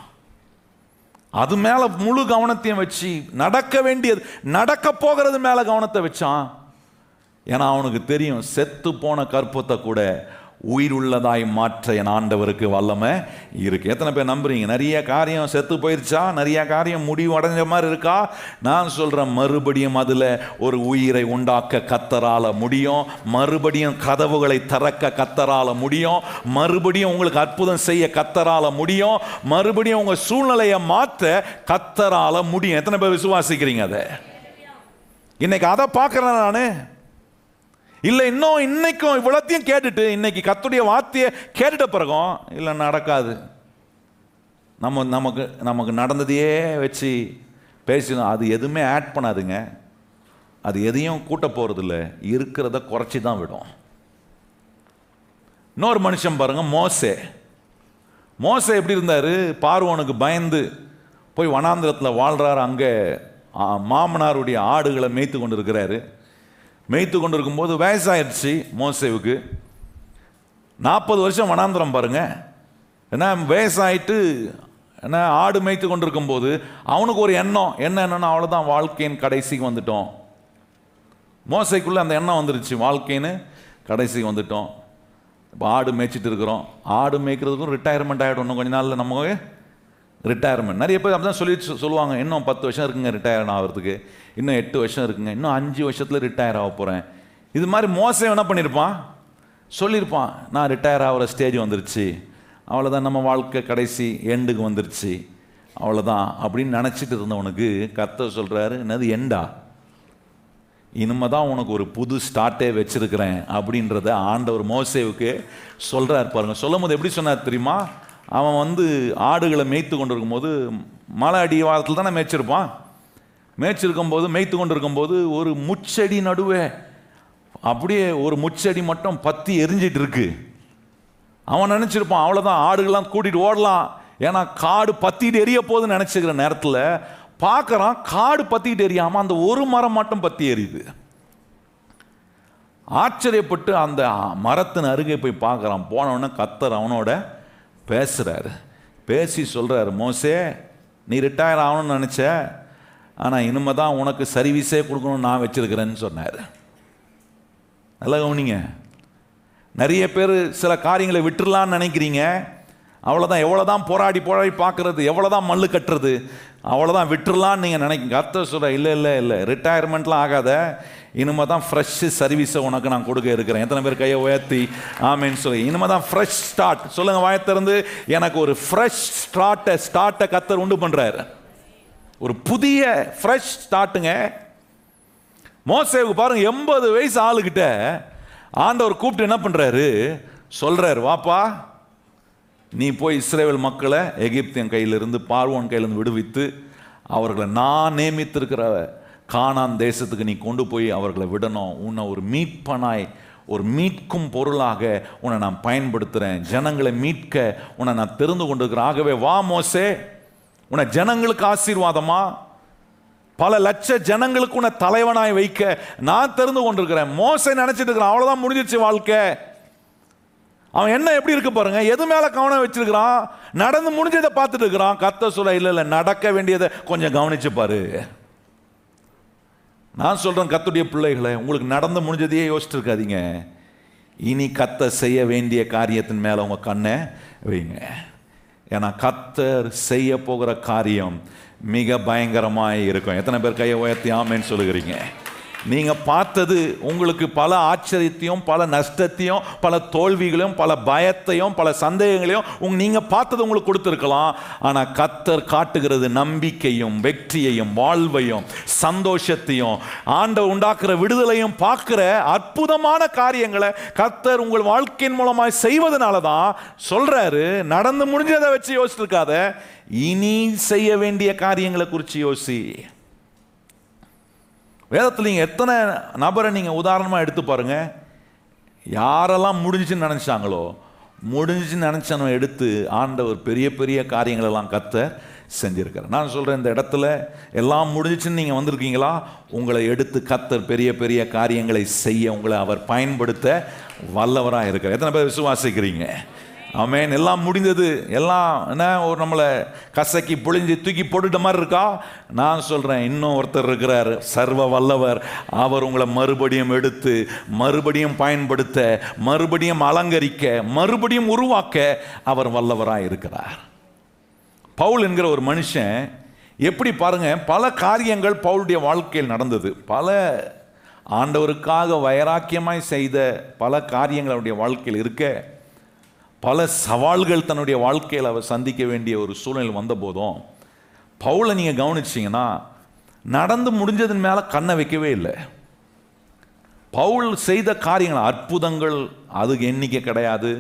அது மேல முழு கவனத்தையும் வச்சு நடக்க வேண்டியது, நடக்க போகிறது மேல கவனத்தை வச்சான். ஏன்னா அவனுக்கு தெரியும், செத்து போன கற்பத்தை கூட உயிருள்ளதாய் மாற்ற என் ஆண்டவருக்கு வல்லமை இருக்கு. எத்தனை பேர் நம்புறீங்க? நிறைய காரியம் செத்து போயிருச்சா? நிறைய காரியம் முடிவு அடைஞ்ச மாதிரி இருக்கா? நான் சொல்றேன், மறுபடியும் அதுல ஒரு உயிரை உண்டாக்க கர்த்தரால முடியும். மறுபடியும் கதவுகளை திறக்க கர்த்தரால முடியும். மறுபடியும் உங்களுக்கு அற்புதம் செய்ய கர்த்தரால முடியும். மறுபடியும் உங்க சூழ்நிலையை மாற்ற கர்த்தரால முடியும். எத்தனை பேர் விசுவாசிக்கிறீங்க அதை? இன்னைக்கு அதை பார்க்கிறேன் நானு. இல்லை இன்னும் இன்னைக்கும் இவ்வளத்தையும் கேட்டுட்டு இன்னைக்கு கர்த்தருடைய வார்த்தையை கேட்டுட்ட பிறகும் இல்லை நடக்காது, நமக்கு நடந்ததையே வச்சு பேசணும், அது எதுவுமே ஆட் பண்ணாதுங்க. அது எதையும் கூட்ட போகிறதில்ல, இருக்கிறத குறைச்சி தான் விடும். இன்னொரு மனுஷன் பாருங்க, மோசே எப்படி இருந்தார்? பார்வோனுக்கு பயந்து போய் வனாந்திரத்தில் வாழ்கிறாரு. அங்கே மாமனாருடைய ஆடுகளை மேய்த்து கொண்டு இருக்கிறாரு. மேய்த்து கொண்டு இருக்கும்போது வயசாயிடுச்சு மோசேவுக்கு. 40 வருஷம் வனாந்திரம் பாருங்க. ஏன்னா வயசாயிட்டு என்ன ஆடு மேய்த்து கொண்டு இருக்கும்போது அவனுக்கு ஒரு எண்ணம், என்னன்னா அவ்வளோதான், வாழ்க்கையின் கடைசிக்கு வந்துட்டோம். மோசைக்குள்ளே அந்த எண்ணம் வந்துருச்சு, வாழ்க்கைன்னு கடைசிக்கு வந்துட்டோம். இப்போ ஆடு மேய்ச்சிட்டு இருக்கிறோம். ஆடு மேய்க்கிறதுக்கும் ரிட்டையர்மெண்ட் ஆகிடும். இன்னும் கொஞ்ச நாளில் நம்ம ரிட்டையர்மெண்ட். நிறைய பேர் அப்படி தான் சொல்லுவாங்க, இன்னும் 10 வருஷம் இருக்குங்க ரிட்டையர் ஆகிறதுக்கு, இன்னும் 8 வருஷம் இருக்குங்க, இன்னும் 5 வருஷத்தில் ரிட்டையர் ஆக போகிறேன். இது மாதிரி மோசே என்ன பண்ணியிருப்பான்? சொல்லியிருப்பான், நான் ரிட்டையர் ஆகிற ஸ்டேஜ் வந்துருச்சு, அவ்வளோதான், நம்ம வாழ்க்கை கடைசி எண்டுக்கு வந்துருச்சு, அவ்வளோதான் அப்படின்னு நினச்சிட்டு இருந்தவனுக்கு கர்த்தர் சொல்கிறாரு, என்னது எண்டா? இனிமே தான் உனக்கு ஒரு புது ஸ்டார்ட்டே வச்சிருக்கிறேன் அப்படின்றத ஆண்டவர் மோசேவுக்கு சொல்கிறார் பாருங்க. சொல்லும் போது எப்படி சொன்னார் தெரியுமா? அவன் ஆடுகளை மேய்த்து கொண்டு இருக்கும்போது, மலை அடிவாரத்தில் தானே மேய்ச்சிருப்பான். மேய்த்து கொண்டு இருக்கும்போது ஒரு முச்செடி நடுவே அப்படியே ஒரு முச்செடி மட்டும் பற்றி எரிஞ்சிட்டு இருக்கு. அவன் நினச்சிருப்பான், அவ்வளோதான், ஆடுகள்லாம் கூட்டிகிட்டு ஓடலாம், ஏன்னா காடு பற்றிட்டு எரிய போகுதுன்னு நினச்சிக்கிற நேரத்தில் பார்க்குறான், காடு பற்றிக்கிட்டு எரியாமல் அந்த ஒரு மரம் மட்டும் பற்றி எரியுது. ஆச்சரியப்பட்டு அந்த மரத்தின் அருகே போய் பார்க்குறான். போனவொடனே கர்த்தர் அவனோட பேசுகிறாரு. பேசி சொல்கிறாரு, மோசே, நீ ரிட்டையர் ஆகணும்னு நினச்ச, ஆனால் இனிமே தான் உனக்கு சர்வீஸே கொடுக்கணும்னு நான் வச்சுருக்கிறேன்னு சொன்னார். நல்லா கவனிங்க. நிறைய பேர் சில காரியங்களை விட்டுடலான்னு நினைக்கிறீங்க. அவ்வளோதான், எவ்வளோதான் போராடி பார்க்குறது, எவ்வளோதான் மல்லு கட்டுறது, அவ்வளோதான் விட்டுடலான்னு நீங்கள் நினைக்கிங்க. கர்த்தர் சொல்ல, இல்லை, ரிட்டையர்மெண்ட்லாம் ஆகாத, இனிமே தான் ஃப்ரெஷ் சர்வீஸை உனக்கு நான் கொடுக்க இருக்கிறேன். எத்தனை பேர் கையை உயர்த்தி ஆமேன்னு சொல்லி, இனிமே தான் ஃப்ரெஷ் ஸ்டார்ட் சொல்லுங்கள் வாயத்திறந்து. எனக்கு ஒரு ஃப்ரெஷ் ஸ்டார்ட்டை கர்த்தர் உண்டு பண்ணுறாரு. ஒரு புதிய ஃப்ரெஷ் ஸ்டார்ட்டுங்க. மோசேவுக்கு பாருங்க, 80 வயசு ஆளுகிட்ட ஆண்டவர் கூப்பிட்டு என்ன பண்ணுறாரு? சொல்கிறார், வாப்பா, நீ போய் இஸ்ரவேல் மக்களை எகிப்தியன் கையிலிருந்து பார்வோன் கையிலிருந்து விடுவித்து அவர்களை நான் நியமித்திருக்கிற கானான் தேசத்துக்கு நீ கொண்டு போய் அவர்களை விடணும். உன்னை ஒரு மீட்பனாய், ஒரு மீட்கும் பொருளாக உன்னை நான் பயன்படுத்துகிறேன். ஜனங்களை மீட்க உன்னை நான் தெரிந்து கொண்டிருக்கிறேன். ஆகவே வா மோசே, உன்னை ஜனங்களுக்கு ஆசீர்வாதமா, பல லட்ச ஜனங்களுக்கு உன்னை தலைவனாய் வைக்க நான் தெரிந்து கொண்டிருக்கிறேன். மோசே நினைச்சிட்டு இருக்கிறான், அவ்வளவுதான், முடிஞ்சிச்சு வாழ்க்கை. அவன் என்ன எப்படி இருக்கு பாருங்க, எது மேல கவனம் வச்சிருக்கிறான்? நடந்து முடிஞ்சதை பார்த்துட்டு இருக்கிறான். கர்த்தர் சொல்ல, இல்லை, நடக்க வேண்டியதை கொஞ்சம் கவனிச்சு பாரு. நான் சொல்றேன், கர்த்தருடைய பிள்ளைகளை, உங்களுக்கு நடந்து முடிஞ்சதையே யோசிச்சு இருக்காதீங்க. இனி கர்த்தர் செய்ய வேண்டிய காரியத்தின் மேல உங்க கண்ணை வைங்க. ஏன்னா கர்த்தர் செய்ய போகிற காரியம் மிக பயங்கரமாய் இருக்கும். எத்தனை பேர் கையை உயர்த்தி ஆமேன்னு சொல்லுகிறீங்க? நீங்க பார்த்தது உங்களுக்கு பல ஆச்சரியத்தையும், பல நஷ்டத்தையும், பல தோல்விகளையும், பல பயத்தையும், பல சந்தேகங்களையும் நீங்க பார்த்தது உங்களுக்கு கொடுத்திருக்கலாம். ஆனா கர்த்தர் காட்டுகிறது நம்பிக்கையும், வெற்றியையும், வாழ்வையும், சந்தோஷத்தையும், ஆண்டவர் உண்டாக்குற விடுதலையும் பார்க்கிற அற்புதமான காரியங்களை கர்த்தர் உங்கள் வாழ்க்கையின் மூலமாய் செய்வதனால தான் சொல்றாரு, நடந்து முடிஞ்சதை வச்சு யோசிச்சு இருக்காத, இனி செய்ய வேண்டிய காரியங்களை குறித்து யோசி. வேதத்தில் நீங்கள் எத்தனை நபரை நீங்கள் உதாரணமாக எடுத்து பாருங்க. யாரெல்லாம் முடிஞ்சுன்னு நினச்சாங்களோ, முடிஞ்சுன்னு நினச்சவன் எடுத்து ஆண்டவர் பெரிய பெரிய காரியங்களெல்லாம் கர்த்தர் செஞ்சிருக்கார். நான் சொல்கிறேன், இந்த இடத்துல எல்லாம் முடிஞ்சிச்சுன்னு நீங்கள் வந்திருக்கீங்களா? உங்களை எடுத்து கர்த்தர் பெரிய பெரிய காரியங்களை செய்ய உங்களை அவர் பயன்படுத்த வல்லவராக இருக்கார். எத்தனை பேர் விசுவாசிக்கிறீங்க? ஆமென். எல்லாம் முடிந்தது, எல்லாம் என்ன ஒரு நம்மளை கசக்கி புழிஞ்சு தூக்கி போட்டுட்ட மாதிரி இருக்கா? நான் சொல்கிறேன், இன்னும் ஒருத்தர் இருக்கிறார், சர்வ வல்லவர். அவர் உங்களை மறுபடியும் எடுத்து, மறுபடியும் பயன்படுத்த, மறுபடியும் அலங்கரிக்க, மறுபடியும் உருவாக்க அவர் வல்லவராக இருக்கிறார். பவுல் என்கிற ஒரு மனுஷன் எப்படி பாருங்க, பல காரியங்கள் பவுலுடைய வாழ்க்கையில் நடந்தது. பல ஆண்டவருக்காக வைராக்கியமாய் செய்த பல காரியங்கள் அவருடைய வாழ்க்கையில் இருக்க, பல சவால்கள் தன்னுடைய வாழ்க்கையில் அவர் சந்திக்க வேண்டிய ஒரு சூழ்நிலை வந்த போதும் பவுலை நீங்கள் கவனிச்சிங்கன்னா நடந்து முடிஞ்சதன் மேலே கண்ணை வைக்கவே இல்லை. பவுல் செய்த காரியங்கள், அற்புதங்கள், அதுக்கு எண்ணிக்கை கிடையாது.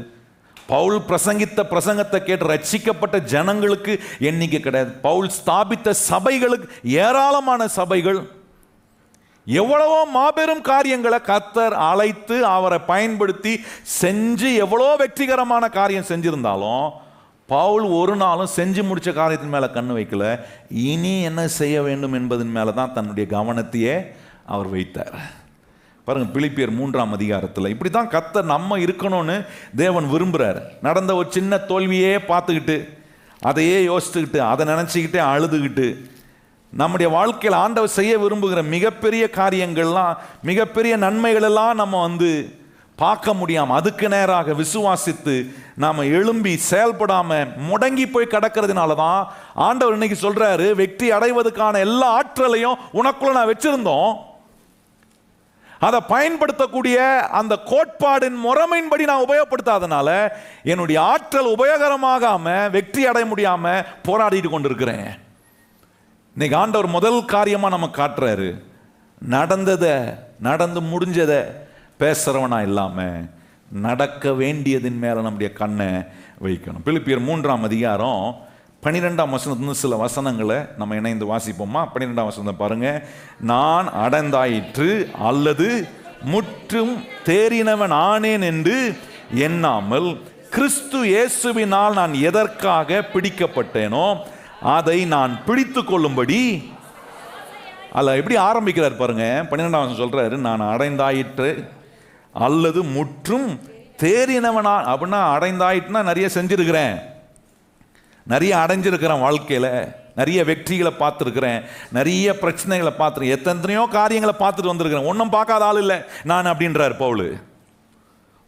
பவுல் பிரசங்கித்த பிரசங்கத்தை கேட்டு ரட்சிக்கப்பட்ட ஜனங்களுக்கு எண்ணிக்கை கிடையாது. பவுல் ஸ்தாபித்த சபைகளுக்கு ஏராளமான சபைகள், எவ்வளவோ மாபெரும் காரியங்களை கர்த்தர் அழைத்து அவரை பயன்படுத்தி செஞ்சு எவ்வளோ வெற்றிகரமான காரியம் செஞ்சிருந்தாலும் பவுல் ஒரு நாளும் செஞ்சு முடிச்ச காரியத்தின் மேல கண்ணு வைக்கல. இனி என்ன செய்ய வேண்டும் என்பதன் மேல தான் தன்னுடைய கவனத்தையே அவர் வைத்தார். பாருங்க, பிலிப்பியர் 3ஆம் அதிகாரத்தில் இப்படி தான் கர்த்தர் நம்ம இருக்கணும்னு தேவன் விரும்புகிறார். நடந்த ஒரு சின்ன தோல்வியே பார்த்துக்கிட்டு அதையே யோசித்துக்கிட்டு அதை நினச்சிக்கிட்டே அழுதுகிட்டு நம்முடைய வாழ்க்கையில் ஆண்டவர் செய்ய விரும்புகிற மிகப்பெரிய காரியங்கள்லாம் மிகப்பெரிய நன்மைகளெல்லாம் நம்ம பார்க்க முடியாமல் அதுக்கு நேராக விசுவாசித்து நாம் எழும்பி செயல்படாமல் முடங்கி போய் கிடக்கிறதுனால தான் ஆண்டவர் இன்னைக்கு சொல்கிறாரு, வெற்றி அடைவதற்கான எல்லா ஆற்றலையும் உனக்குள்ள நான் வச்சிருந்தோம், அதை பயன்படுத்தக்கூடிய அந்த கோட்பாடின் முறைமையின்படி நான் உபயோகப்படுத்தாதனால என்னுடைய ஆற்றல் உபயோகரமாகாம வெற்றி அடைய முடியாம போராடிட்டு கொண்டிருக்கிறேன். இன்னைக்கு ஆண்டவர் முதல் காரியமா நம்ம காட்டுறாரு, நடந்து முடிஞ்சதை பேசுறவனா இல்லாம நடக்க வேண்டியதின் மேல நம்முடைய கண்ணை வைக்கணும். பிலிப்பியர் 3ஆம் அதிகாரம் 12ஆம் வசனத்துல சில வசனங்களை நம்ம இணைந்து வாசிப்போமா? 12ஆம் வசனத்தை பாருங்க. நான் அடைந்தாயிற்று அல்லது முற்றும் தேறினவன் ஆனேன் என்று எண்ணாமல் கிறிஸ்து இயேசுவினால் நான் எதற்காக பிடிக்கப்பட்டேனோ அதை நான் பிடித்து கொள்ளும்படி. அல்ல, எப்படி ஆரம்பிக்கிறார் பாருங்க. 12ஆம் வசனம் சொல்றாரு, நான் அடைந்தாயிற்று அல்லது முற்றும் தேறினவனா. அப்படின்னா அடைந்தாயிட்டுனா நிறைய செஞ்சிருக்கிறேன், நிறைய அடைஞ்சிருக்கிறேன், வாழ்க்கையில் நிறைய வெற்றிகளை பார்த்துருக்கிறேன், நிறைய பிரச்சனைகளை பார்த்துருக்கேன், எத்தனையோ காரியங்களை பார்த்துட்டு வந்திருக்கிறேன். ஒன்றும் பார்க்காத ஆள் இல்லை நான் அப்படின்றார் பவுல்.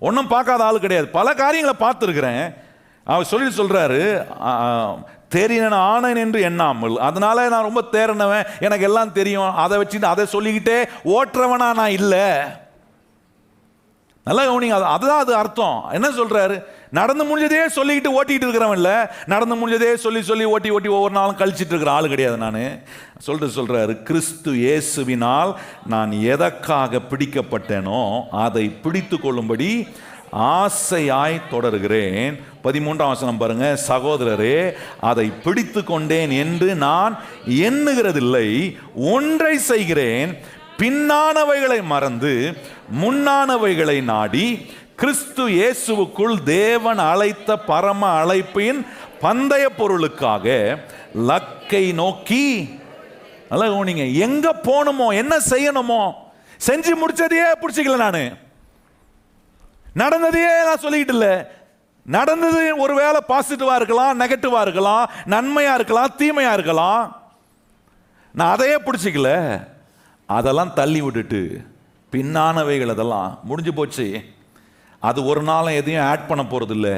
ஒன்றும் பார்க்காத ஆள் கிடையாது, பல காரியங்களை பார்த்துருக்கிறேன். அவர் சொல்றாரு, தேறின ஆனேன் என்று எண்ணாமல். அதனால நான் ரொம்ப தேறினவன், எனக்கு எல்லாம் தெரியும், அதை வச்சுட்டு அதை சொல்லிக்கிட்டே ஓட்டுறவனா நான் இல்லை. நல்லா கவனிங்க, அதுதான் அது அர்த்தம். என்ன சொல்றாரு? நடந்து முடிஞ்சதே சொல்லிக்கிட்டு ஓட்டிக்கிட்டு இருக்கிறவன் இல்லை, நடந்து முடிஞ்சதே சொல்லி ஓட்டி ஒவ்வொரு நாளும் கழிச்சிட்டு இருக்கிற ஆள் கிடையாது நான். சொல்றாரு, கிறிஸ்து இயேசுவினால் நான் எதற்காக பிடிக்கப்பட்டேனோ அதை பிடித்து கொள்ளும்படி ஆசையாய் தொடர்கிறேன். 13ஆம் வசனம் பாருங்க. சகோதரரே, அதை பிடித்து கொண்டேன் என்று நான் எண்ணுகிறதில்லை, ஒன்றை செய்கிறேன், பின்னானவைகளை மறந்து முன்னானவைகளை நாடி கிறிஸ்து இயேசுவுக்குள் தேவன் அழைத்த பரம அழைப்பின் பந்தய பொருளுக்காக லக்கை நோக்கி. நல்லா கவனிங்க, எங்க போகணுமோ என்ன செய்யணுமோ செஞ்சு முடிச்சதையே பிடிச்சிக்கல. நான் நடந்ததையே நான் சொல்லிக்கிட்டு இல்லை. நடந்தது ஒருவேளை பாசிட்டிவா இருக்கலாம், நெகட்டிவா இருக்கலாம், நன்மையா இருக்கலாம், தீமையா இருக்கலாம். நான் அதையே பிடிச்சிக்கல, அதெல்லாம் தள்ளி விட்டுட்டு பின்னானவைகள் அதெல்லாம் முடிஞ்சு போச்சு, அது ஒரு நாளும் எதையும் ஆட் பண்ண போறதில்லை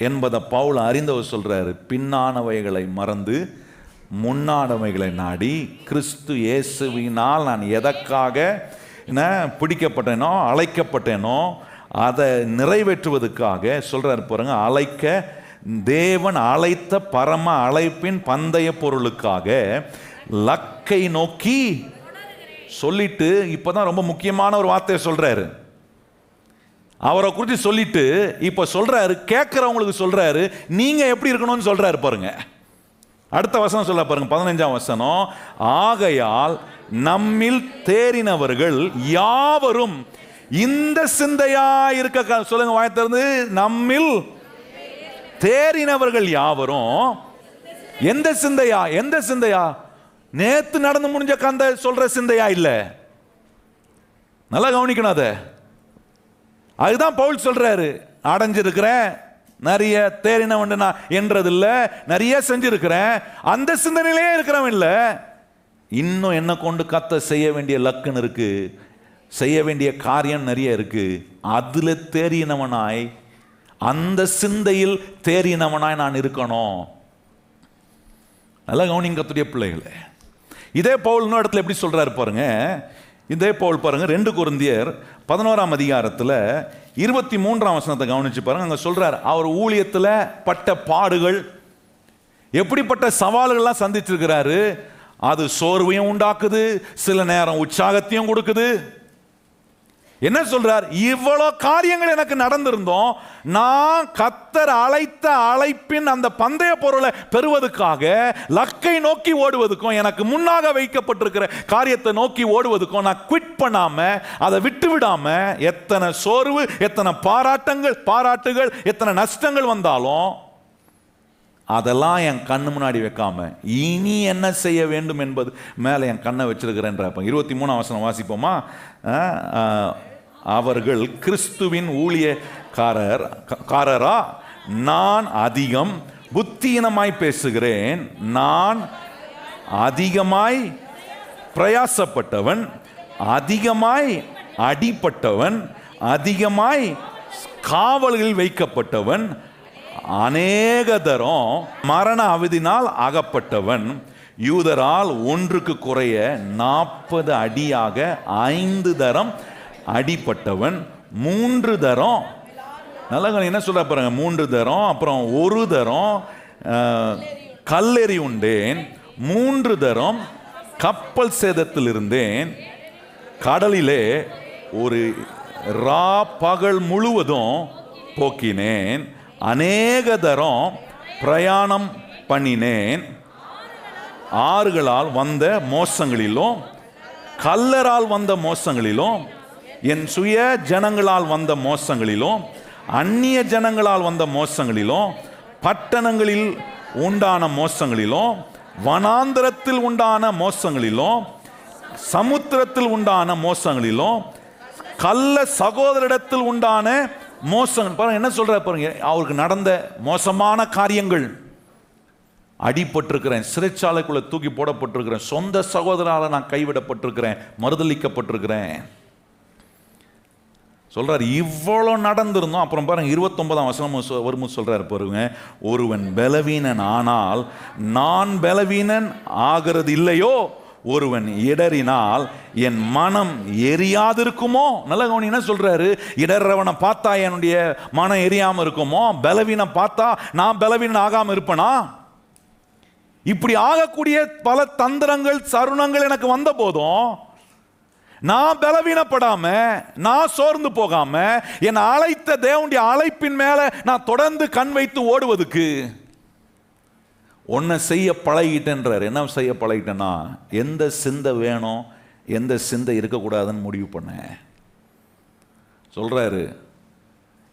என்பதை பவுல் அறிந்தவர் சொல்றாரு. பின்னானவைகளை மறந்து முன்னானவைகளை நாடி கிறிஸ்து இயேசுவினால் நான் எதற்காக பிடிக்கப்பட்டேனோ அழைக்கப்பட்டேனோ அதை நிறைவேற்றுவதற்காக சொல்றாரு பாருங்க. அழைக்க தேவன் அழைத்த பரம அழைப்பின் பந்தய பொருளுக்காக லக்கை நோக்கி சொல்லிட்டு இப்பதான் ரொம்ப முக்கியமான ஒரு வார்த்தையை சொல்றாரு. அவரை குறித்து சொல்லிட்டு இப்ப சொல்றாரு, கேட்கிறவங்களுக்கு சொல்றாரு, நீங்க எப்படி இருக்கணும்னு சொல்றாரு பாருங்க. அடுத்த வசனம் சொல்ல பாருங்க, 15ஆம் வசனம். ஆகையால் நம்மில் தேறினவர்கள் யாவரும் இந்த சிந்தையா இருக்க. சொல்லுங்க வாய் திறந்து, நம்மில் தேறினவர்கள் யாவரும் எந்த சிந்தையா? எந்த சிந்தையா? நேத்து நடந்து முடிஞ்ச கந்த சொல்ற சிந்தையா இல்ல. நல்லா கவனிக்கணும் அதை. அதுதான் பவுல் சொல்றாரு, அடைஞ்சிருக்கிறேன், நிறைய தேறினவன் நான் என்றது இல்ல, நிறைய செஞ்சிருக்கிறேன், அந்த சிந்தனையிலேயே இருக்கிறவன் இல்ல. இன்னும் என்ன கொண்டு கத்த செய்ய வேண்டிய லக்குன்னு இருக்கு, செய்ய வேண்டிய காரியம் நிறைய இருக்கு. அதுல தேறினவனாய், அந்த சிந்தையில் தேறினவனாய் நான் இருக்கணும். நல்லா கவனிங்க கர்த்தருடைய பிள்ளைகளே. இதே பவுல் இன்னொரு இடத்துல எப்படி சொல்றாரு பாருங்க. இதே பவுல் பாருங்க 2 கொரிந்தியர் 11ஆம் அதிகாரத்தில் 23ஆம் வசனத்தை கவனிச்சு பாருங்க. அங்க சொல்றாரு, அவர் ஊழியத்தில் பட்ட பாடுகள், எப்படிப்பட்ட சவால்கள்லாம் சந்திச்சிருக்கிறாரு. அது சோர்வையும் உண்டாக்குது, சில நேரம் உற்சாகத்தையும் கொடுக்குது. என்ன சொல்றார்? இவ்வளோ காரியங்கள் எனக்கு நடந்திருந்தோம், நான் கர்த்தர் அழைத்த அழைப்பின் அந்த பந்தய பொருளை பெறுவதற்காக லக்கை நோக்கி ஓடுவதுக்கும் எனக்கு முன்னாக வைக்கப்பட்டிருக்கிற காரியத்தை நோக்கி ஓடுவதுக்கும் நான் குவிட் பண்ணாம, அதை விட்டு விடாம, எத்தனை சோர்வு, எத்தனை பாராட்டுகள், எத்தனை நஷ்டங்கள் வந்தாலும் அதெல்லாம் என் கண்ணு முன்னாடி வைக்காம இனி என்ன செய்ய வேண்டும் என்பது மேலே என் கண்ணை வச்சிருக்கிறேன்ற. 23 வசனம் வாசிப்போமா? அவர்கள் கிறிஸ்துவின் ஊழியக்காரரா? நான் அதிகம் புத்தியினமாய் பேசுகிறேன், நான் அதிகமாய் பிரயாசப்பட்டவன், அதிகமாய் அடிப்பட்டவன், அதிகமாய் காவலில் வைக்கப்பட்டவன், அநேக தரம் மரண அவதினால் அகப்பட்டவன், யூதரால் ஒன்றுக்கு குறைய 40 அடியாக 5 தரம் அடிப்பட்டவன், 3 தரம், நல்ல என்ன சொல்ற பாருங்க, 3 தரம், அப்புறம் 1 தரம் கல்லெறி உண்டேன், 3 தரம் கப்பல் சேதத்தில் இருந்தேன், கடலிலே ஒரு பகல் முழுவதும் போக்கினேன், அநேக தரம் பிரயாணம் பண்ணினேன், ஆறுகளால் வந்த மோசங்களிலும் கல்லரால் வந்த மோசங்களிலும் என் சுய ஜனங்களால் வந்த மோசங்களிலும் அந்நிய ஜனங்களால் வந்த மோசங்களிலும் பட்டணங்களில் உண்டான மோசங்களிலும் வனாந்தரத்தில் உண்டான மோசங்களிலும் சமுத்திரத்தில் உண்டான மோசங்களிலும் கள்ள சகோதரிடத்தில் உண்டான மோசங்கள். பாருங்க என்ன சொல்ற பாருங்க, அவருக்கு நடந்த மோசமான காரியங்கள். அடிபட்டிருக்கிறேன், சிறைச்சாலைக்குள்ள தூக்கி போடப்பட்டிருக்கிறேன், சொந்த சகோதரால் நான் கைவிடப்பட்டிருக்கிறேன், மறுதளிக்கப்பட்டிருக்கிறேன் சொல்றாரு. இவ்வளோ நடந்திருந்தோம். அப்புறம் பாருங்க 29 வசனம் வரும்போது சொல்றாரு பாருங்க, ஒருவன் பலவீனன் ஆனால் நான் பலவீனன் ஆகிறது இல்லையோ, ஒருவன் இடறினால் என் மனம் எரியாதிருக்குமோ. நல்ல கவனி என்ன சொல்றாரு, இடறவனை பார்த்தா என்னுடைய மனம் எரியாம இருக்குமோ, பலவீன பார்த்தா நான் பலவீனன் ஆகாம இருப்பனா? இப்படி ஆகக்கூடிய பல தந்திரங்கள் சருணங்கள் எனக்கு வந்த போதும் நான் பலவீனப்படாம, நான் சோர்ந்து போகாம, என் அழைத்த தேவனுடைய அழைப்பின் மேல நான் தொடர்ந்து கண் வைத்து ஓடுவதுக்கு ஒன்ன செய்ய பழகிட்டேன்றார். என்ன செய்ய பழகிட்டேன்னா, எந்த சிந்தை வேணும், எந்த சிந்தை இருக்கக்கூடாதுன்னு முடிவு பண்ண சொல்றாரு.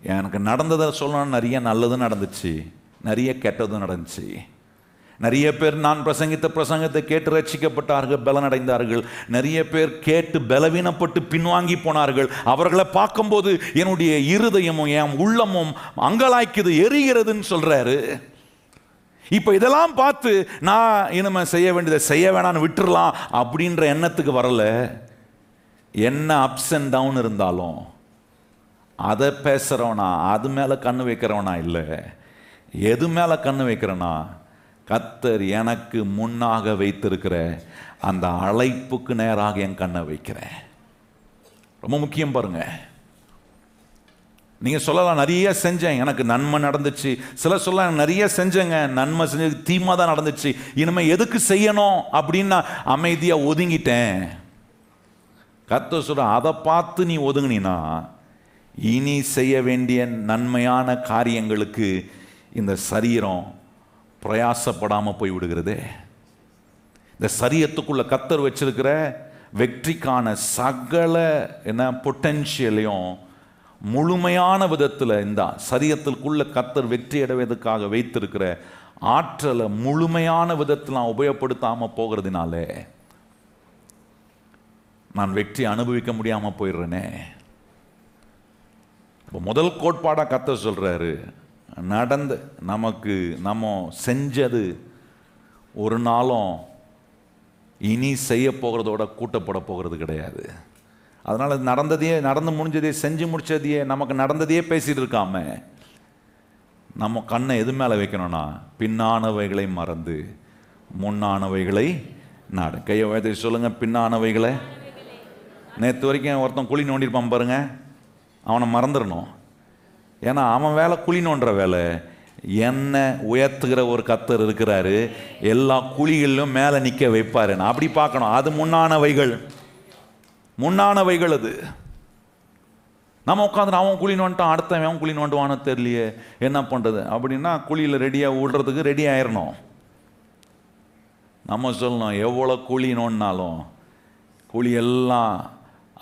எனக்கு நடந்ததை சொல்லணும், நிறைய நல்லதும் நடந்துச்சு, நிறைய கெட்டதும் நடந்துச்சு. நிறைய பேர் நான் பிரசங்கித்த பிரசங்கத்தை கேட்டு ரட்சிக்கப்பட்டார்கள், பலனடைந்தார்கள். நிறைய பேர் கேட்டு பலவீனப்பட்டு பின்வாங்கி போனார்கள். அவர்களை பார்க்கும்போது என்னுடைய இருதயமும் என் உள்ளமும் அங்கலாய்க்குது, எரிகிறதுன்னு சொல்றாரு. இப்போ இதெல்லாம் பார்த்து நான் இனிமே செய்ய வேண்டியதை செய்ய வேணான்னு விட்டுறலாம் அப்படின்ற எண்ணத்துக்கு வரல. என்ன அப்ஸ் அண்ட் டவுன் இருந்தாலும் அதை பேசுகிறவனா, அது மேலே கண்ணு வைக்கிறவனா இல்லை. எது மேலே கண்ணு வைக்கிறேன்னா, கர்த்தர் எனக்கு முன்னாக வைத்திருக்கிற அந்த அழைப்புக்கு நேராக என் கண்ணை வைக்கிறேன். ரொம்ப முக்கியம் பாருங்க. நீங்கள் சொல்லலாம் நிறைய செஞ்சேன், எனக்கு நன்மை நடந்துச்சு. சில சொல்லலாம் நிறைய செஞ்சேங்க, நன்மை செஞ்சது தீமை தான் நடந்துச்சு, இனிமேல் எதுக்கு செய்யணும் அப்படின்னு நான் அமைதியாக ஒதுங்கிட்டேன். கர்த்தர் சொல்ற, அதை பார்த்து நீ ஒதுங்கினா இனி செய்ய வேண்டிய நன்மையான காரியங்களுக்கு இந்த சரீரம் பிரயாசப்படாமல் போய் விடுகிறதே. இந்த சரீரத்துக்குள்ள கர்த்தர் வச்சிருக்கிற வெற்றிக்கான சகல பொட்டென்ஷியலையும் முழுமையான விதத்தில் இந்த சரீரத்திற்குள்ள கர்த்தர் வெற்றி அடைவதற்காக வைத்திருக்கிற ஆற்றலை முழுமையான விதத்தில் நான் உபயோகப்படுத்தாமல் போகிறதுனால நான் வெற்றி அனுபவிக்க முடியாமல் போயிடுறேனே. இப்போ முதல் கோட்பாடாக கர்த்தர் சொல்றாரு, நடந்து நமக்கு நம்ம செஞ்சது ஒரு நாளும் இனி செய்ய போகிறதோட கூட்டப்பட போகிறது கிடையாது. அதனால் நடந்து முடிஞ்சதையே செஞ்சு முடிச்சதையே நமக்கு நடந்ததையே பேசிட்டு இருக்காம நம்ம கண்ணை எது மேலே வைக்கணும்னா, பின்னானவைகளை மறந்து முன்னானவைகளை நாடு. கையை வைத்து சொல்லுங்க, பின்னானவைகளை. நேற்று வரைக்கும் ஒருத்தன் குழி நோண்டிருப்பான் பாருங்க, அவனை மறந்துடணும். ஏன்னா அவன் வேலை குழி நோண்டுற வேலை. என்ன உயர்த்துகிற ஒரு கர்த்தர் இருக்கிறாரு, எல்லா குழிகளிலும் மேலே நிற்க வைப்பாரு. அப்படி பார்க்கணும். அது முன்னானவைகள். அது நம்ம உட்காந்து அவன் குழி நோண்டான், அடுத்தவன் அவன் குழி நோண்டுவானோ தெரியலையே என்ன பண்ணுறது அப்படின்னா குழியில் ரெடியாக விடுறதுக்கு ரெடி ஆயிடணும். நம்ம சொல்லணும், எவ்வளோ குழி நோண்டினாலும் குழியெல்லாம்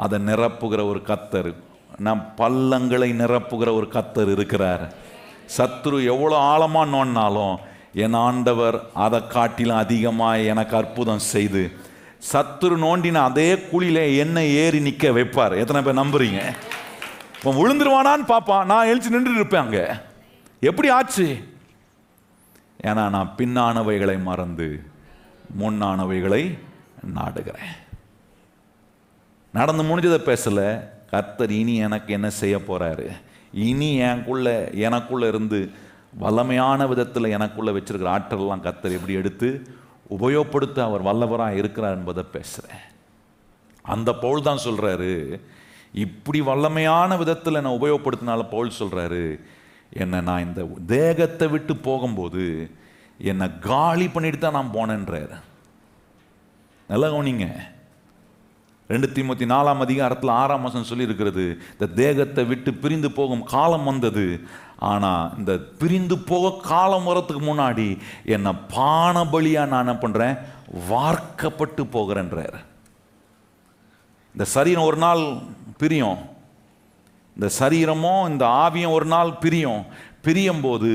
அதை நிரப்புகிற ஒரு கர்த்தர், நம் பள்ளங்களை நிரப்புகிற ஒரு கர்த்தர் இருக்கிறார். சத்துரு எவ்வளோ ஆழமாக நோண்டினாலும் என் ஆண்டவர் அதை காட்டிலும் அதிகமாக எனக்கு அற்புதம் செய்து சத்துரு நோண்டின அதே குழியில என்ன ஏறி நிற்க வைப்பார். எத்தனை பேர் நம்புறீங்க? இப்போ விழுந்துருவானான்னு பார்ப்பான், நான் எழுச்சி நின்று இருப்பேன். அங்கே எப்படி ஆச்சு? ஏன்னா நான் பின்னானவைகளை மறந்து முன்னானவைகளை நாடுகிறேன். நடந்து முடிஞ்சதை பேசல, கர்த்தர் இனி எனக்கு என்ன செய்ய போறாரு, இனி எனக்குள்ள இருந்து வல்லமையான விதத்தில் எனக்குள்ள வச்சிருக்கிற ஆற்றலாம் கர்த்தர் எப்படி எடுத்து உபயோகப்படுத்த அவர் வல்லவராக இருக்கிறார் என்பதை பேசுகிறேன். அந்த பவுல் தான் சொல்றாரு, இப்படி வல்லமையான விதத்தில் என்னை உபயோகப்படுத்தினால பவுல் சொல்றாரு, என்னை நான் இந்த தேகத்தை விட்டு போகும்போது என்னை காலி பண்ணிட்டு தான் நான் போனேன்றார். நல்லா கவனிங்க, 2 தீமோத்தி 4:6 சொல்லி இருக்கிறது, இந்த தேகத்தை விட்டு பிரிந்து போகும் காலம் வந்தது, ஆனால் இந்த பிரிந்து போக காலம் வரத்துக்கு முன்னாடி என்னை பானபலியாக நான் என்ன பண்ணுறேன், வார்க்கப்பட்டு போகிறேன்றார். இந்த சரீரம் ஒரு நாள் பிரியும், இந்த சரீரமும் இந்த ஆவியும் ஒரு நாள் பிரியும் போது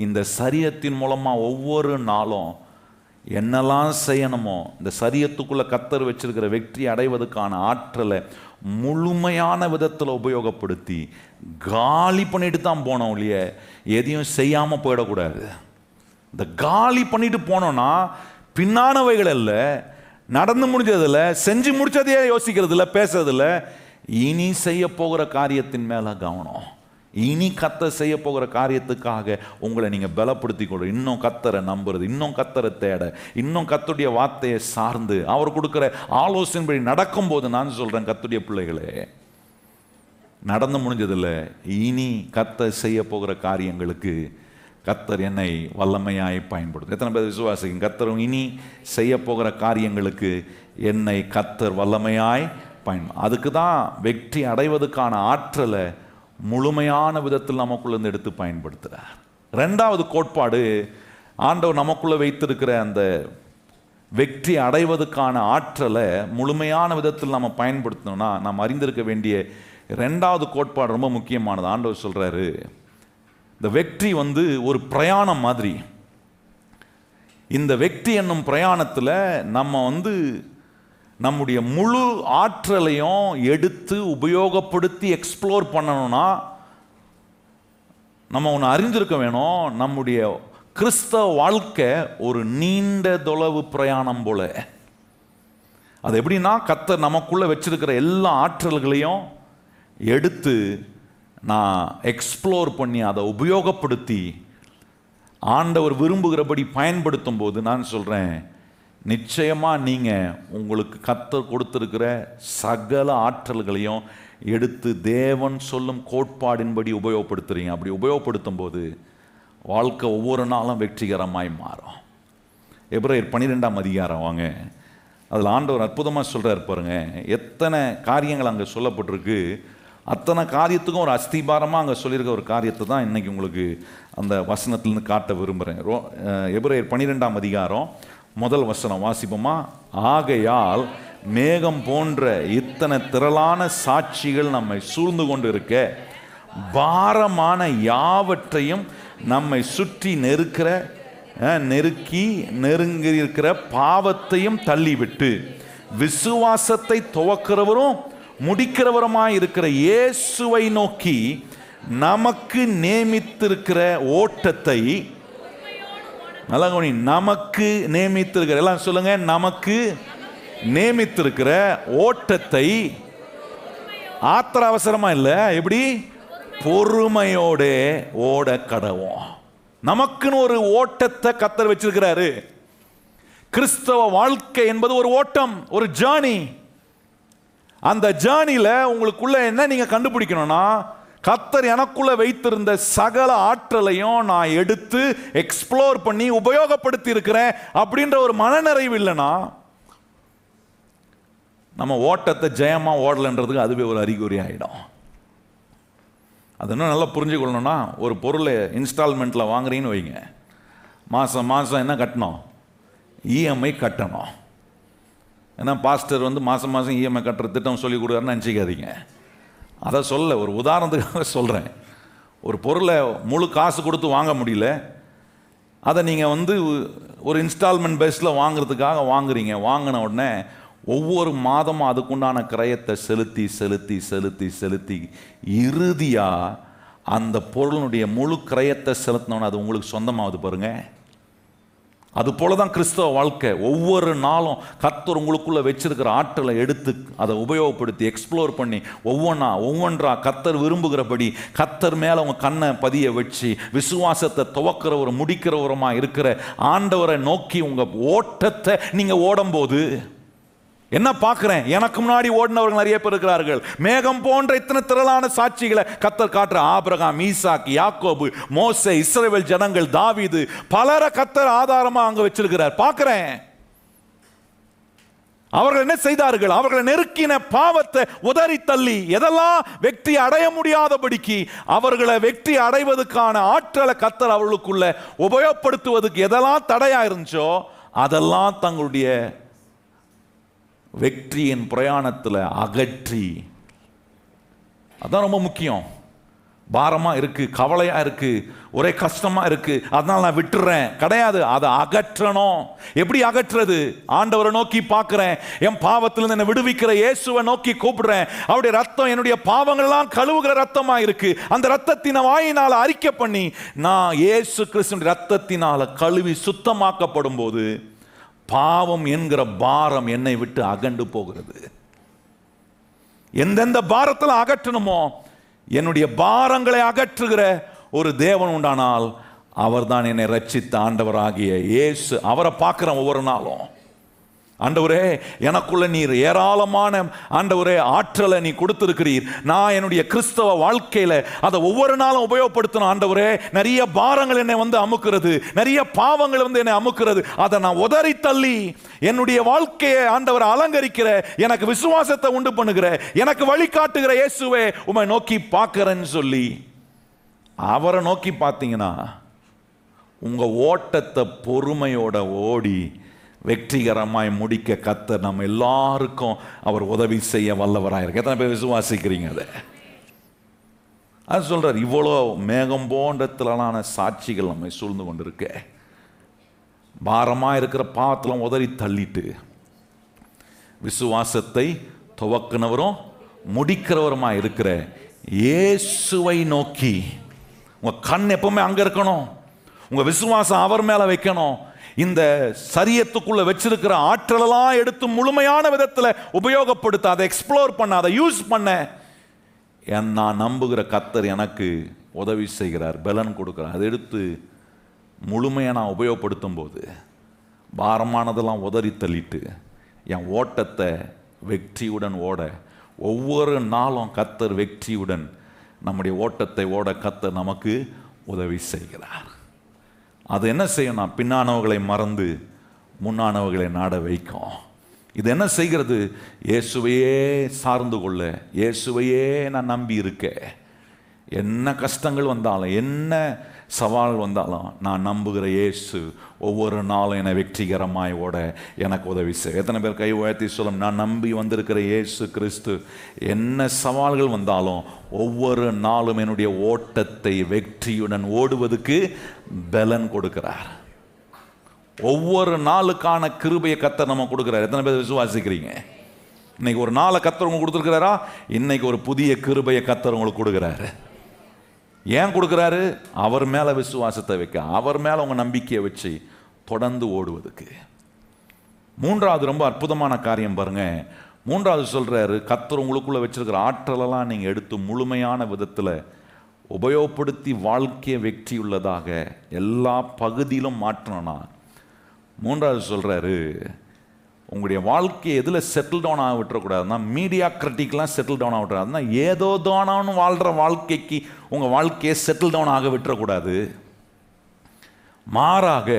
இந்த சரீரத்தின் மூலமாக ஒவ்வொரு நாளும் என்னெல்லாம் செய்யணுமோ, இந்த சரீரத்துக்குள்ளே கர்த்தர் வச்சிருக்கிற வெற்றி அடைவதற்கான ஆற்றலை முழுமையான விதத்தில் உபயோகப்படுத்தி காலி பண்ணிட்டு தான் போனோம் இல்லைய, எதையும் செய்யாமல் போயிடக்கூடாது. இந்த காலி பண்ணிட்டு போனோன்னா பின்னானவைகள் அல்ல, நடந்து முடிஞ்சதில்லை, செஞ்சு முடிச்சதையே யோசிக்கிறது இல்லை, பேசுறதில்ல, இனி செய்ய போகிற காரியத்தின் மேலே கவனம். இனி கர்த்தர் செய்ய போகிற காரியத்துக்காக உங்களை நீங்கள் பலப்படுத்தி கொள்ள, இன்னும் கர்த்தரை நம்புறது, இன்னும் கர்த்தரை தேட, இன்னும் கர்த்தருடைய வார்த்தையை சார்ந்து அவர் கொடுக்குற ஆலோசனைப்படி நடக்கும்போது நான் சொல்கிறேன், கர்த்தருடைய பிள்ளைகளே, நடந்து முடிஞ்சதில்லை, இனி கர்த்தர் செய்ய போகிற காரியங்களுக்கு கர்த்தர் என்னை வல்லமையாய் பயன்படுத்தும். எத்தனை பேர் விசுவாசிக்கும்? கர்த்தர் இனி செய்ய போகிற காரியங்களுக்கு என்னை கர்த்தர் வல்லமையாய் அதுக்கு தான் வெற்றி அடைவதற்கான ஆற்றலை முழுமையான விதத்தில் நமக்குள்ள எடுத்து பயன்படுத்துகிறார். 2வது கோட்பாடு, ஆண்டவர் நமக்குள்ள வைத்திருக்கிற அந்த வெற்றி அடைவதற்கான ஆற்றலை முழுமையான விதத்தில் நம்ம பயன்படுத்தணும்னா நாம் அறிந்திருக்க வேண்டிய 2வது கோட்பாடு ரொம்ப முக்கியமானது. ஆண்டவர் சொல்றாரு, இந்த வெற்றி ஒரு பிரயாணம் மாதிரி. இந்த வெற்றி என்னும் பிரயாணத்தில் நம்ம நம்முடைய முழு ஆற்றலையும் எடுத்து உபயோகப்படுத்தி எக்ஸ்ப்ளோர் பண்ணணும்னா நம்ம ஒன்று அறிந்திருக்க வேணும், நம்முடைய கிறிஸ்தவ வாழ்க்கை ஒரு நீண்ட தொலைவு பிரயாணம் போல. அது எப்படின்னா, கர்த்தர் நமக்குள்ள வச்சிருக்கிற எல்லா ஆற்றல்களையும் எடுத்து நான் எக்ஸ்ப்ளோர் பண்ணி அதை உபயோகப்படுத்தி ஆண்டவர் விரும்புகிறபடி பயன்படுத்தும் போது நான் சொல்கிறேன், நிச்சயமாக நீங்கள் உங்களுக்கு கர்த்தர் கொடுத்துருக்கிற சகல ஆற்றல்களையும் எடுத்து தேவன் சொல்லும் கோட்பாடின்படி உபயோகப்படுத்துறீங்க. அப்படி உபயோகப்படுத்தும் போது வாழ்க்கை ஒவ்வொரு நாளும் வெற்றிகரமாய் மாறும். எபிரேயர் 12 வாங்க, அதில் ஆண்டவர் அற்புதமாக சொல்கிறார் பாருங்க. எத்தனை காரியங்கள் அங்கே சொல்லப்பட்டிருக்கு, அத்தனை காரியத்துக்கும் ஒரு அஸ்திபாரமாக அங்கே சொல்லியிருக்க ஒரு காரியத்தை தான் இன்றைக்கி உங்களுக்கு அந்த வசனத்திலேருந்து காட்ட விரும்புகிறேன். எபிரேயர் 12 முதல் வசனம் வாசிப்போமா? ஆகையால் மேகம் போன்ற இத்தனை திரளான சாட்சிகள் நம்மை சூழ்ந்து கொண்டு இருக்க, பாரமான யாவற்றையும் நம்மை சுற்றி நெருங்கியிருக்கிற பாவத்தையும் தள்ளிவிட்டு விசுவாசத்தை துவக்கிறவரும் முடிக்கிறவருமாய் இருக்கிற இயேசுவை நோக்கி நமக்கு நியமித்திருக்கிற ஓட்டத்தை, நமக்கு நியமித்திருக்கிற, எல்லாம் சொல்லுங்க, நமக்கு நியமித்திருக்கிற ஓட்டத்தை ஆத்திர அவசரமா இல்லை, எப்படி பொறுமையோட ஓட கடவோம். நமக்குன்னு ஒரு ஓட்டத்தை கர்த்தர் வச்சிருக்கிறாரு. கிறிஸ்தவ வாழ்க்கை என்பது ஒரு ஓட்டம், ஒரு ஜர்னி. அந்த ஜர்னியில் உங்களுக்குள்ள என்ன நீங்க கண்டுபிடிக்கணும்னா, கர்த்தர் எனக்குள்ள வைத்திருந்த சகல ஆற்றலையும் நான் எடுத்து எக்ஸ்ப்ளோர் பண்ணி உபயோகப்படுத்தி இருக்கிறேன் அப்படின்ற ஒரு மனநிறைவு இல்லைன்னா நம்ம ஓட்டத்தை ஜெயமா ஓடலன்றதுக்கு அதுவே ஒரு அறிகுறி ஆயிடும். அது இன்னும் நல்லா புரிஞ்சுக்கொள்ளணும்னா, ஒரு பொருளை இன்ஸ்டால்மெண்ட்டில் வாங்குறீங்கன்னு வைங்க, மாதம் மாதம் என்ன கட்டணும்? இஎம்ஐ கட்டணும். ஏன்னா பாஸ்டர் மாதம் மாதம் இஎம்ஐ கட்டுற திட்டம் சொல்லி கொடுக்குறாருன்னு நினச்சிக்காதீங்க. அதை சொல்ல ஒரு உதாரணத்துக்காக சொல்கிறேன். ஒரு பொருளை முழு காசு கொடுத்து வாங்க முடியல, அதை நீங்கள் ஒரு இன்ஸ்டால்மெண்ட் பேஸில் வாங்குறதுக்காக வாங்குறீங்க. வாங்கின உடனே ஒவ்வொரு மாதமும் அதுக்குண்டான கிரயத்தை செலுத்தி செலுத்தி செலுத்தி செலுத்தி இறுதியாக அந்த பொருளினுடைய முழு கிரயத்தை செலுத்தினோன்னு அது உங்களுக்கு சொந்தமாகுது பாருங்க. அது போல தான் கிறிஸ்தவ வாழ்க்கை. ஒவ்வொரு நாளும் கர்த்தர் உங்களுக்குள்ள வச்சிருக்கிற ஆற்றலை எடுத்து அதை உபயோகப்படுத்தி எக்ஸ்ப்ளோர் பண்ணி ஒவ்வொன்றா கர்த்தர் விரும்புகிறபடி கர்த்தர் மேலே உங்கள் கண்ணை பதிய வச்சு விசுவாசத்தை துவக்கிறவர் முடிக்கிறவரமா இருக்கிற ஆண்டவரை நோக்கி உங்கள் ஓட்டத்தை நீங்கள் ஓடும்போது என்ன பார்க்கிறேன்? எனக்கு முன்னாடி ஓடினவர்கள் நிறைய பேர் இருக்கிறார்கள். மேகம் போன்ற இத்தனை திரளான சாட்சிகளை கர்த்தர் காட்டுற ஆபிரகாம், ஈசாக், யாக்கோபு, மோசே, இஸ்ரவேல் ஜனங்கள், தாவீது, பலரை கர்த்தர் ஆதாரமா அங்க வச்சிருக்கிறார். பார்க்கிறேன். அவர்கள் என்ன செய்தார்கள்? அவர்களை நெருக்கின பாவத்தை உதறி தள்ளி எதெல்லாம் வெற்றி அடைய முடியாதபடிக்கு அவர்களை வெற்றி அடைவதற்கான ஆற்றலை கர்த்தர் அவர்களுக்குள்ள உபயோகப்படுத்துவதற்கு எதெல்லாம் தடையா இருந்துச்சோ அதெல்லாம் தங்களுடைய வெற்றியின் பிரயாணத்தில் அகற்றி, அதான் ரொம்ப முக்கியம். பாரமா இருக்கு, கவலையா இருக்கு, ஒரே கஷ்டமா இருக்கு, அதனால நான் விட்டுறேன் கிடையாது. அதை அகற்றணும். எப்படி அகற்றுறது? ஆண்டவரை நோக்கி பார்க்கிறேன், என் பாவத்திலிருந்து என்னை விடுவிக்கிற இயேசுவை நோக்கி கூப்பிடுறேன். அவருடைய ரத்தம் என்னுடைய பாவங்கள் எல்லாம் கழுவுகிற ரத்தமா இருக்கு. அந்த ரத்தத்தின வாயினால அறிக்கை பண்ணி நான் இயேசு கிறிஸ்துவின் ரத்தத்தினால கழுவி சுத்தமாக்கப்படும் போது பாவம் என்கிற பாரம் என்னை விட்டு அகண்டு போகிறது. எந்தெந்த பாரத்தில் அகற்றணுமோ என்னுடைய பாரங்களை அகற்றுகிற ஒரு தேவன் உண்டானால் அவர்தான் என்னை ரட்சித்த ஆண்டவராகிய இயேசு. அவரை பார்க்கிறேன் ஒவ்வொரு நாளும். ஆண்டவரே, எனக்குள்ள நீர் ஏராளமான ஆண்டவரே ஆற்றலை நீ கொடுத்திருக்கிறீர். நான் என்னுடைய கிறிஸ்தவ வாழ்க்கையில அதை ஒவ்வொரு நாளும் உபயோகப்படுத்தணும். ஆண்டவரே, நிறைய பாரங்கள் என்னை அமுக்குறது, நிறைய பாவங்கள் என்னை அமுக்குறது. அதை நான் உதறி தள்ளி என்னுடைய வாழ்க்கையை ஆண்டவரை அலங்கரிக்கிற, எனக்கு விசுவாசத்தை உண்டு பண்ணுகிற, எனக்கு வழிகாட்டுகிற இயேசுவே உம்மை நோக்கி பார்க்கிறேன்னு சொல்லி அவரை நோக்கி பார்த்தீங்கன்னா உங்க ஓட்டத்தை பொறுமையோட ஓடி வெற்றிகரமாய் முடிக்க கர்த்தர் நம்ம எல்லாருக்கும் அவர் உதவி செய்ய வல்லவராயிருக்கு. எத்தனை பேர் விசுவாசிக்கிறீங்க? அதை அது சொல்றார். இவ்வளோ மேகம் போன்றத்திலான சாட்சிகள் நம்மை சூழ்ந்து கொண்டிருக்க, பாரமாக இருக்கிற பாவத்தில் உதறி தள்ளிட்டு விசுவாசத்தை துவக்கினவரும் முடிக்கிறவருமா இருக்கிற இயேசுவை நோக்கி உங்க கண் எப்பவுமே அங்க இருக்கணும். உங்க விசுவாசம் அவர் மேல வைக்கணும். இந்த சரியத்துக்குள்ள வச்சிருக்கிற ஆற்றலெல்லாம் எடுத்து முழுமையான விதத்தில் உபயோகப்படுத்த, அதை எக்ஸ்ப்ளோர் பண்ண, அதை யூஸ் பண்ண நான் நம்புகிற கர்த்தர் எனக்கு உதவி செய்கிறார், பலன் கொடுக்கிறார். அதை எடுத்து முழுமையாக நான் உபயோகப்படுத்தும் போது பாரமானதெல்லாம் உதறி தள்ளிட்டு என் ஓட்டத்தை வெற்றியுடன் ஓட ஒவ்வொரு நாளும் கர்த்தர் வெற்றியுடன் நம்முடைய ஓட்டத்தை ஓட கர்த்தர் நமக்கு உதவி செய்கிறார். அது என்ன செய்யணும்? பின்னானவர்களை மறந்து முன்னானவர்களை நாட வைக்கும். இது என்ன செய்கிறது? இயேசுவையே சார்ந்து கொள்ள, இயேசுவையே நான் நம்பி இருக்க. என்ன கஷ்டங்கள் வந்தாலும், என்ன சவால் வந்தாலும் நான் நம்புகிற இயேசு ஒவ்வொரு நாளும் என்னை வெற்றிகரமாய் ஓட எனக்கு உதவி செய்ய. எத்தனை பேர் கை உயர்த்தி சொல்லும், நான் நம்பி வந்திருக்கிற இயேசு கிறிஸ்து என்ன சவால்கள் வந்தாலும் ஒவ்வொரு நாளும் என்னுடைய ஓட்டத்தை வெற்றியுடன் ஓடுவதற்கு பலன் கொடுக்கிறார். ஒவ்வொரு நாளுக்கான கிருபையை கர்த்தர் நம்ம கொடுக்கிறார். எத்தனை பேர் விசுவாசிக்கிறீங்க? இன்னைக்கு ஒரு நாளை கர்த்தர் உங்களுக்கு கொடுத்துருக்கிறாரா? இன்னைக்கு ஒரு புதிய கிருபையை கர்த்தர் உங்களுக்கு கொடுக்கிறாரு. ஏன் கொடுக்குறாரு? அவர் மேலே விசுவாசத்தை வைக்க, அவர் மேலே உங்கள் நம்பிக்கையை வச்சு தொடர்ந்து ஓடுவதுக்கு. மூன்றாவது ரொம்ப அற்புதமான காரியம் பாருங்க. மூன்றாவது சொல்றாரு, கர்த்தர் உங்களுக்குள்ள வச்சிருக்கிற ஆற்றலெல்லாம் நீங்கள் எடுத்து முழுமையான விதத்தில் உபயோகப்படுத்தி வாழ்க்கையை வெற்றியுள்ளதாக எல்லா பகுதியிலும் மாற்றணும்னா, மூன்றாவது சொல்றாரு, உங்களுடைய வாழ்க்கையை எதில் செட்டில் டவுன் ஆக விட்டுறக்கூடாதுன்னா, மீடியா கிரிட்டிக்லாம் செட்டில் டவுன் ஆக விட்டுறாதுன்னா, ஏதோ தானான்னு வாழ்கிற வாழ்க்கைக்கு உங்கள் வாழ்க்கையை செட்டில் டவுன் ஆக விட்டுறக்கூடாது. மாறாக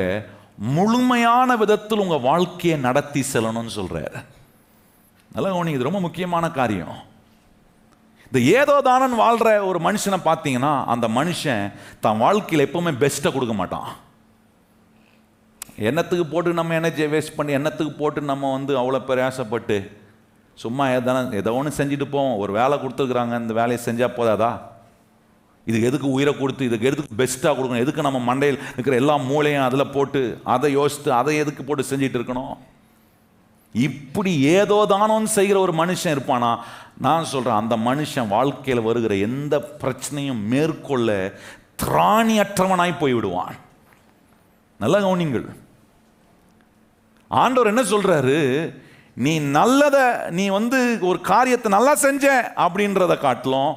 முழுமையான விதத்தில் உங்கள் வாழ்க்கையை நடத்தி செல்லணும்னு சொல்கிறார். நல்லா கவனிங்க, இது ரொம்ப முக்கியமான காரியம். இந்த ஏதோ தானன் வாழ்கிற ஒரு மனுஷனை பார்த்தீங்கன்னா அந்த மனுஷன் தான் வாழ்க்கையில் எப்பவுமே பெஸ்ட்டை கொடுக்க மாட்டான். எண்ணத்துக்கு போட்டு நம்ம எனர்ஜியை வேஸ்ட் பண்ணி, எண்ணத்துக்கு போட்டு நம்ம அவ்வளோ பிரயாசப்பட்டு சும்மா ஏதோ ஒன்று செஞ்சுட்டு போவோம். ஒரு வேலை கொடுத்துருக்குறாங்க, இந்த வேலையை செஞ்சால் போதாதா? இதுக்கு எதுக்கு உயிரை கொடுத்து, இதுக்கு எதுக்கு பெஸ்ட்டாக கொடுக்கணும்? எதுக்கு நம்ம மண்டையில் இருக்கிற எல்லா மூளையும் அதில் போட்டு அதை யோசித்து அதை எதுக்கு போட்டு செஞ்சுட்டு இருக்கணும்? இப்படி ஏதோ தானோன்னு செய்கிற ஒரு மனுஷன் இருப்பானா? நான் சொல்கிறேன், அந்த மனுஷன் வாழ்க்கையில் வருகிற எந்த பிரச்சனையும் மேற்கொள்ள திராணியற்றவனாய் போய்விடுவான். நல்ல கவனிங்கள். ஆண்டவர் என்ன சொல்றாரு? நீ நல்லதை, நீ ஒரு காரியத்தை நல்லா செஞ்ச அப்படின்றத காட்டிலும்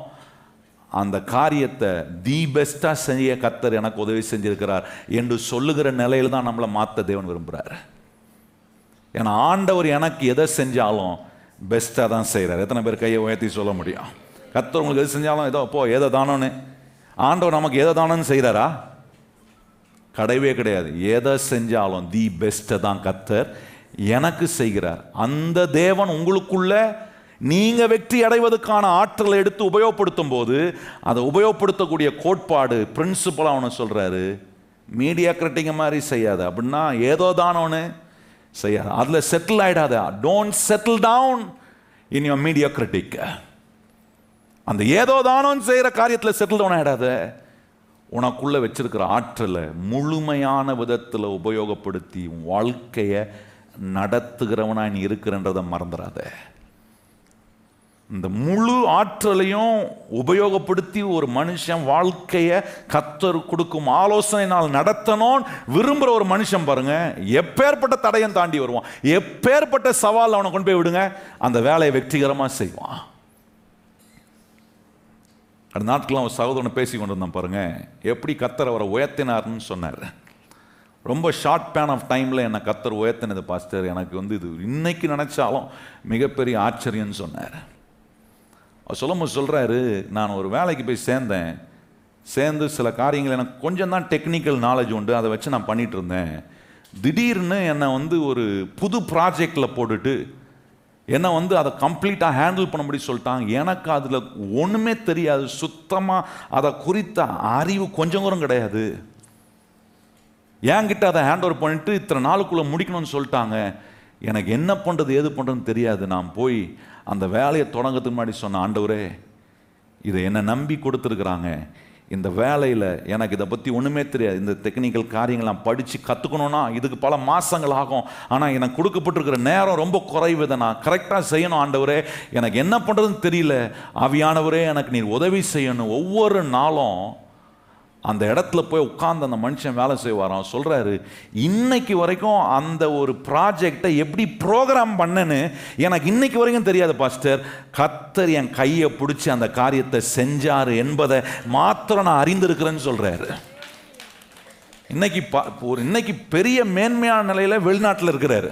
அந்த காரியத்தை தி பெஸ்டா செய்ய கர்த்தர் எனக்கு உதவி செஞ்சிருக்கிறார் என்று சொல்லுகிற நிலையில தான் நம்மளை மாற்ற தேவன் விரும்புகிறார். ஏன்னா ஆண்டவர் எனக்கு எதை செஞ்சாலும் பெஸ்ட்டாக தான் செய்கிறார். எத்தனை பேர் கையை உயர்த்தி சொல்ல முடியும்? கர்த்தர் உங்களுக்கு எது செஞ்சாலும் ஏதோ தானோன்னு. ஆண்டவர் நமக்கு எதை தானோன்னு செய்கிறாரா? கிடையவே கிடையாது. எதை செஞ்சாலும் தி பெஸ்ட்டை தான் கர்த்தர் எனக்கு செய்கிறார். அந்த தேவன் உங்களுக்குள்ள நீங்க வெற்றி அடைவதற்கான ஆற்றலை எடுத்து உபயோகப்படுத்தும் போது அதை உபயோகப்படுத்தக்கூடிய கோட்பாடு பிரின்சிபல் அவனை சொல்றாரு, மீடியாக்ரிட்டிங்க மாதிரி செய்யாத. அப்படின்னா ஏதோ தானோன்னு செய்யாத, அதில் செட்டில் ஆயிடாத. Don't settle down in your மீடியாக்ரிட்டிக். அந்த ஏதோ தானோன்னு செய்கிற காரியத்தில் செட்டில் டவுன் ஆயிடாத. உனக்குள்ள வச்சிருக்கிற ஆற்றலை முழுமையான விதத்தில் உபயோகப்படுத்தி உன் வாழ்க்கையை நடத்துகிறவனா நீ இருக்கிறன்றதை மறந்துடாத. இந்த முழு ஆற்றலையும் உபயோகப்படுத்தி ஒரு மனுஷன் வாழ்க்கையை கர்த்தர் கொடுக்கும் ஆலோசனையினால் நடத்தணும் விரும்புகிற ஒரு மனுஷன் பாருங்க, எப்பேற்பட்ட தடையும் தாண்டி வருவான். எப்பேற்பட்ட சவால் அவனை கொண்டு போய் விடுங்க, அந்த வேலையை வெற்றிகரமாக செய்வான். அந்த நாட்கெல்லாம் ஒரு சகோதரனை பேசி கொண்டு வந்தான் பாருங்க, எப்படி கர்த்தர் அவரை உயர்த்தினார்னு சொன்னார். ரொம்ப ஷார்ட் பேன் ஆஃப் டைமில் என்னை கர்த்தர் உயர்த்தினது பாஸ்டர், எனக்கு இது இன்னைக்கு நினச்சாலும் மிகப்பெரிய ஆச்சரியம்னு சொன்னார். அவர் சொல்லும்போது சொல்கிறாரு, நான் ஒரு வேலைக்கு போய் சேர்ந்து சில காரியங்கள் எனக்கு கொஞ்சம் தான் டெக்னிக்கல் நாலேஜ் உண்டு, அதை வச்சு நான் பண்ணிகிட்டு இருந்தேன். திடீர்னு என்னை ஒரு புது ப்ராஜெக்டில் போட்டுட்டு என்னை அதை கம்ப்ளீட்டாக ஹேண்டில் பண்ண முடியும் சொல்லிட்டாங்க. எனக்கு அதில் ஒன்றுமே தெரியாது, சுத்தமாக அதை குறித்த அறிவு கொஞ்சம் கூட கிடையாது. என்கிட்ட அதை ஹேண்ட் ஓவர் பண்ணிட்டு இத்தனை நாளுக்குள்ளே முடிக்கணும்னு சொல்லிட்டாங்க. எனக்கு என்ன பண்ணுறது ஏது பண்ணுறதுன்னு தெரியாது. நான் போய் அந்த வேலையை தொடங்கிறதுக்கு முன்னாடி சொன்ன, ஆண்டவரே இதை என்னை நம்பி கொடுத்துருக்குறாங்க, இந்த வேலையில் எனக்கு இதை பற்றி ஒன்றுமே தெரியாது, இந்த டெக்னிக்கல் காரியங்கள் நான் படித்து கற்றுக்கணுன்னா இதுக்கு பல மாதங்கள் ஆகும், ஆனால் எனக்கு கொடுக்கப்பட்டிருக்கிற நேரம் ரொம்ப குறைவு, இதை நான் கரெக்டாக செய்யணும். ஆண்டவரே எனக்கு என்ன பண்ணுறதுன்னு தெரியல, ஆவியானவரே எனக்கு நீர் உதவி செய்யணும். ஒவ்வொரு நாளும் அந்த இடத்துல போய் உட்கார்ந்து அந்த மனுஷன் வேலை செய்வாராம். சொல்கிறாரு, இன்னைக்கு வரைக்கும் அந்த ஒரு ப்ராஜெக்டை எப்படி ப்ரோக்ராம் பண்ணேன்னு எனக்கு இன்னைக்கு வரைக்கும் தெரியாது பாஸ்டர். கர்த்தர் என் கையை பிடிச்சி அந்த காரியத்தை செஞ்சார் என்பதை மாத்திரம் நான் அறிந்திருக்கிறேன்னு சொல்கிறாரு. இன்னைக்கு பெரிய மேன்மையான நிலையில் வெளிநாட்டில் இருக்கிறாரு,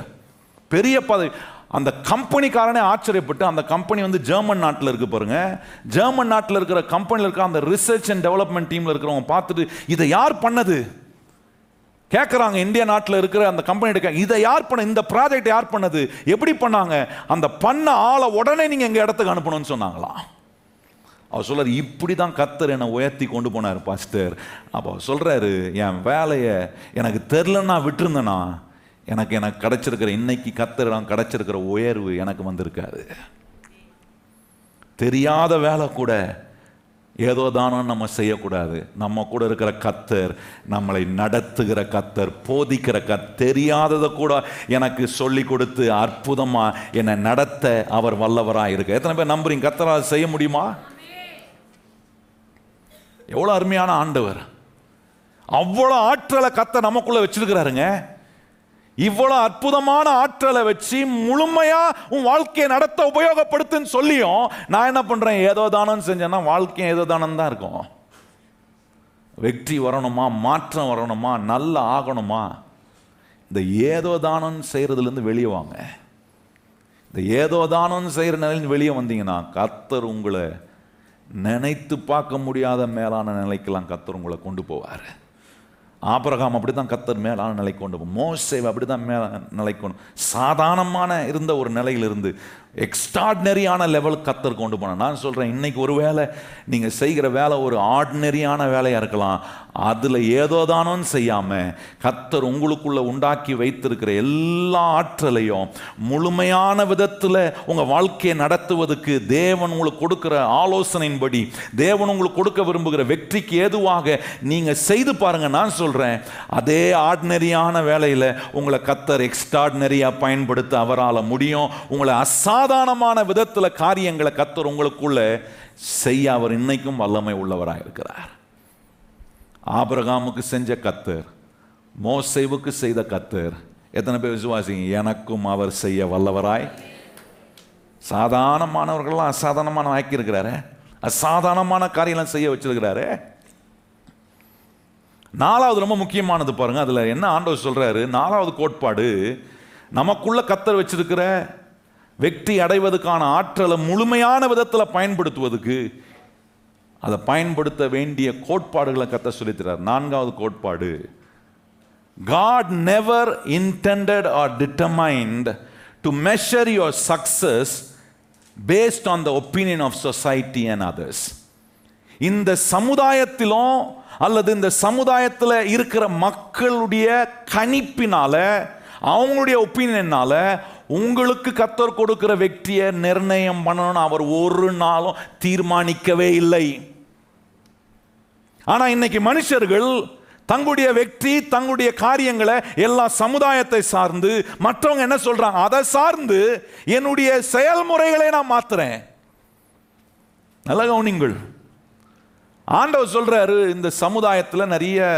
பெரிய பதவி. அந்த கம்பெனிக்காரனே ஆச்சரியப்பட்டு, அந்த கம்பெனி ஜெர்மன் நாட்டில் இருக்கு பாருங்க. ஜெர்மன் நாட்டில் இருக்கிற கம்பெனியில் இருக்க அந்த ரிசர்ச் அண்ட் டெவலப்மெண்ட் டீமில் இருக்கிறவங்க பார்த்துட்டு இதை யார் பண்ணது கேட்குறாங்க. இந்தியா நாட்டில் இருக்கிற அந்த கம்பெனி இதை யார் பண்ண, இந்த ப்ராஜெக்ட் யார் பண்ணது, எப்படி பண்ணாங்க, அந்த பண்ண ஆளை உடனே நீங்கள் எங்கள் இடத்துக்கு அனுப்பணும்னு சொன்னாங்களாம். அவர் சொல்றாரு, இப்படி தான் கர்த்தர் என்னை உயர்த்தி கொண்டு போனார் பாஸ்டர். அப்போ சொல்கிறாரு, என் வேலையை எனக்கு தெரிலன்னா விட்டுருந்தேன்னா எனக்கு கிடைச்சிருக்கிற இன்னைக்கு கர்த்தர் கிடைச்சிருக்கிற உயர்வு எனக்கு வந்திருக்காது. தெரியாத வேலை கூட ஏதோ தானோ நம்ம செய்யக்கூடாது. நம்ம கூட இருக்கிற கர்த்தர், நம்மளை நடத்துகிற கர்த்தர், போதிக்கிற தெரியாததை கூட எனக்கு சொல்லி கொடுத்து அற்புதமா என்னை நடத்த அவர் வல்லவராக இருக்க. எத்தனை பேர் நம்புறீங்க கர்த்தரால் செய்ய முடியுமா? எவ்வளவு அருமையான ஆண்டவர்! அவ்வளோ ஆற்றலை கர்த்தர் நமக்குள்ள வச்சிருக்கிறாருங்க. இவ்வளவு அற்புதமான ஆற்றலை வச்சு முழுமையா உன் வாழ்க்கையை நடத்த உபயோகப்படுத்துன்னு சொல்லியும் நான் என்ன பண்றேன், ஏதோ தானம்னு செஞ்சேன்னா வாழ்க்கை ஏதோ தானம் தான் இருக்கும். வெற்றி வரணுமா, மாற்றம் வரணுமா, நல்லா ஆகணுமா, இந்த ஏதோ தானம்னு செய்யறதுலேருந்து வெளியே வாங்க. இந்த ஏதோ தானம்னு செய்யற நிலையில வெளியே வந்தீங்கன்னா கர்த்தர் உங்களை நினைத்து பார்க்க முடியாத மேலான நிலைக்கெல்லாம் கர்த்தர் உங்களை கொண்டு போவார். ஆபிரகாம் அப்படி தான் கர்த்தர் மேலான நிலை கொண்டு, மோசேவை அப்படி தான் மேல நிலை கொண்டு, சாதாரணமான இருந்த ஒரு நிலையிலிருந்து எக்ஸ்ட்ராடினரியான லெவல் கர்த்தர் கொண்டு போனார். நான் சொல்கிறேன், இன்னைக்கு ஒருவேளை நீங்கள் செய்கிற வேலை ஒரு ஆர்டினரியான வேலையாக இருக்கலாம், அதில் ஏதோதானோன்னு செய்யாமல் கர்த்தர் உங்களுக்குள்ளே உண்டாக்கி வைத்திருக்கிற எல்லா ஆற்றலையும் முழுமையான விதத்தில் உங்கள் வாழ்க்கையை நடத்துவதற்கு தேவன் உங்களுக்கு கொடுக்குற ஆலோசனையின்படி, தேவன் உங்களுக்கு கொடுக்க விரும்புகிற வெற்றிக்கு ஏதுவாக நீங்கள் செய்து பாருங்கள். நான் சொல்கிறேன், அதே ஆர்டினரியான வேலையில் உங்களை கர்த்தர் எக்ஸ்ட்ராடினரியாக பயன்படுத்த அவரால் முடியும். உங்களை சாதாரணமான விதத்தில் காரியங்களை கர்த்தர் உங்களுக்குள்ள செய்ய அவர் இன்னைக்கும் வல்லமை உள்ளவராக இருக்கிறார். ஆபிரகாமுக்கு செஞ்ச கர்த்தர், மோசேவுக்கு செய்த கர்த்தர், எத்தனை பேர் விசுவாசிங்க? எனக்கும் அவர் செய்ய வல்லவராய். சாதாரணமானவர்கள்லாம் அசாதாரணமான ஆக்கி இருக்கிறாரு, அசாதாரணமான காரியெல்லாம் செய்ய வச்சிருக்கிறாரு. நாலாவது ரொம்ப முக்கியமானது பாருங்க, அதுல என்ன ஆண்டவர் சொல்றாரு? நாலாவது கோட்பாடு, நமக்குள்ள கர்த்தர் வச்சிருக்கிற வெற்றி அடைவதற்கான ஆற்றலை முழுமையான விதத்தில் பயன்படுத்துவதற்கு அதை பயன்படுத்த வேண்டிய கோட்பாடுகளை கர்த்தர் சொல்லித்தரார். நான்காவது கோட்பாடு, God never intended or determined to measure your success based on the opinion of society and others. இந்த சமுதாயத்திலும் அல்லது இந்த சமுதாயத்தில் இருக்கிற மக்களுடைய கணிப்பினால, அவங்களுடைய ஒப்பீனியனால உங்களுக்கு கர்த்தர் கொடுக்கிற வெற்றியை நிர்ணயம் பண்ணணும்னு அவர் ஒரு நாளும் தீர்மானிக்கவே இல்லை. ஆனா இன்னைக்கு மனுஷர்கள் தங்களுடைய வெற்றி, தங்களுடைய காரியங்களை எல்லா சமுதாயத்தை சார்ந்து, மற்றவங்க என்ன சொல்றாங்க அதை சார்ந்து என்னுடைய செயல்முறைகளை நான் மாத்துறேன். நல்ல கவனிங்கள், ஆண்டவர் சொல்றாரு, இந்த சமுதாயத்தில் நிறைய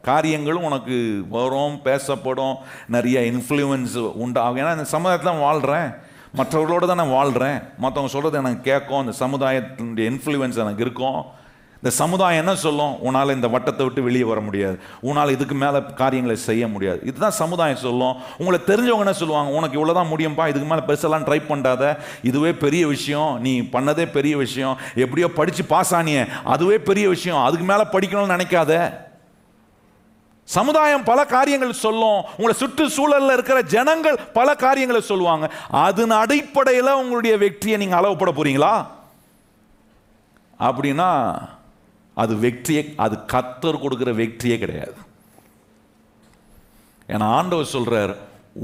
காரியங்களும் உனக்கு வரும், பேசப்படும், நிறைய இன்ஃப்ளூயன்ஸ் உண்டாகும். ஏன்னா இந்த சமுதாயத்தில் வாழ்கிறேன், மற்றவர்களோடு தான் நான் வாழ்கிறேன், மற்றவங்க சொல்கிறது எனக்கு கேட்கும், இந்த சமுதாயத்தினுடைய இன்ஃப்ளூயன்ஸ் எனக்கு இருக்கும். இந்த சமுதாயம் என்ன சொல்லும்? உன்னால் இந்த வட்டத்தை விட்டு வெளியே வர முடியாது, உன்னால் இதுக்கு மேலே காரியங்களை செய்ய முடியாது. இதுதான் சமுதாயம் சொல்லும். உங்களை தெரிஞ்சவங்க என்ன சொல்லுவாங்க? உனக்கு இவ்வளோதான் முடியும்பா, இதுக்கு மேலே பெருசெல்லாம் ட்ரை பண்ணாத, இதுவே பெரிய விஷயம், நீ பண்ணதே பெரிய விஷயம், எப்படியோ படித்து பாஸ் ஆனியே அதுவே பெரிய விஷயம், அதுக்கு மேலே படிக்கணும்னு நினைக்காத. சமுதாயம் பல காரியங்கள் சொல்லும், உங்களை சுற்றுச்சூழலில் இருக்கிற ஜனங்கள் பல காரியங்களை சொல்லுவாங்க. அதன் அடிப்படையில் உங்களுடைய வெற்றியை நீங்கள் அளவுப்பட போறீங்களா? அப்படின்னா அது வெற்றியே, அது கர்த்தர் கொடுக்கிற வெற்றியே கிடையாது. ஏன்னா ஆண்டவர் சொல்றார்,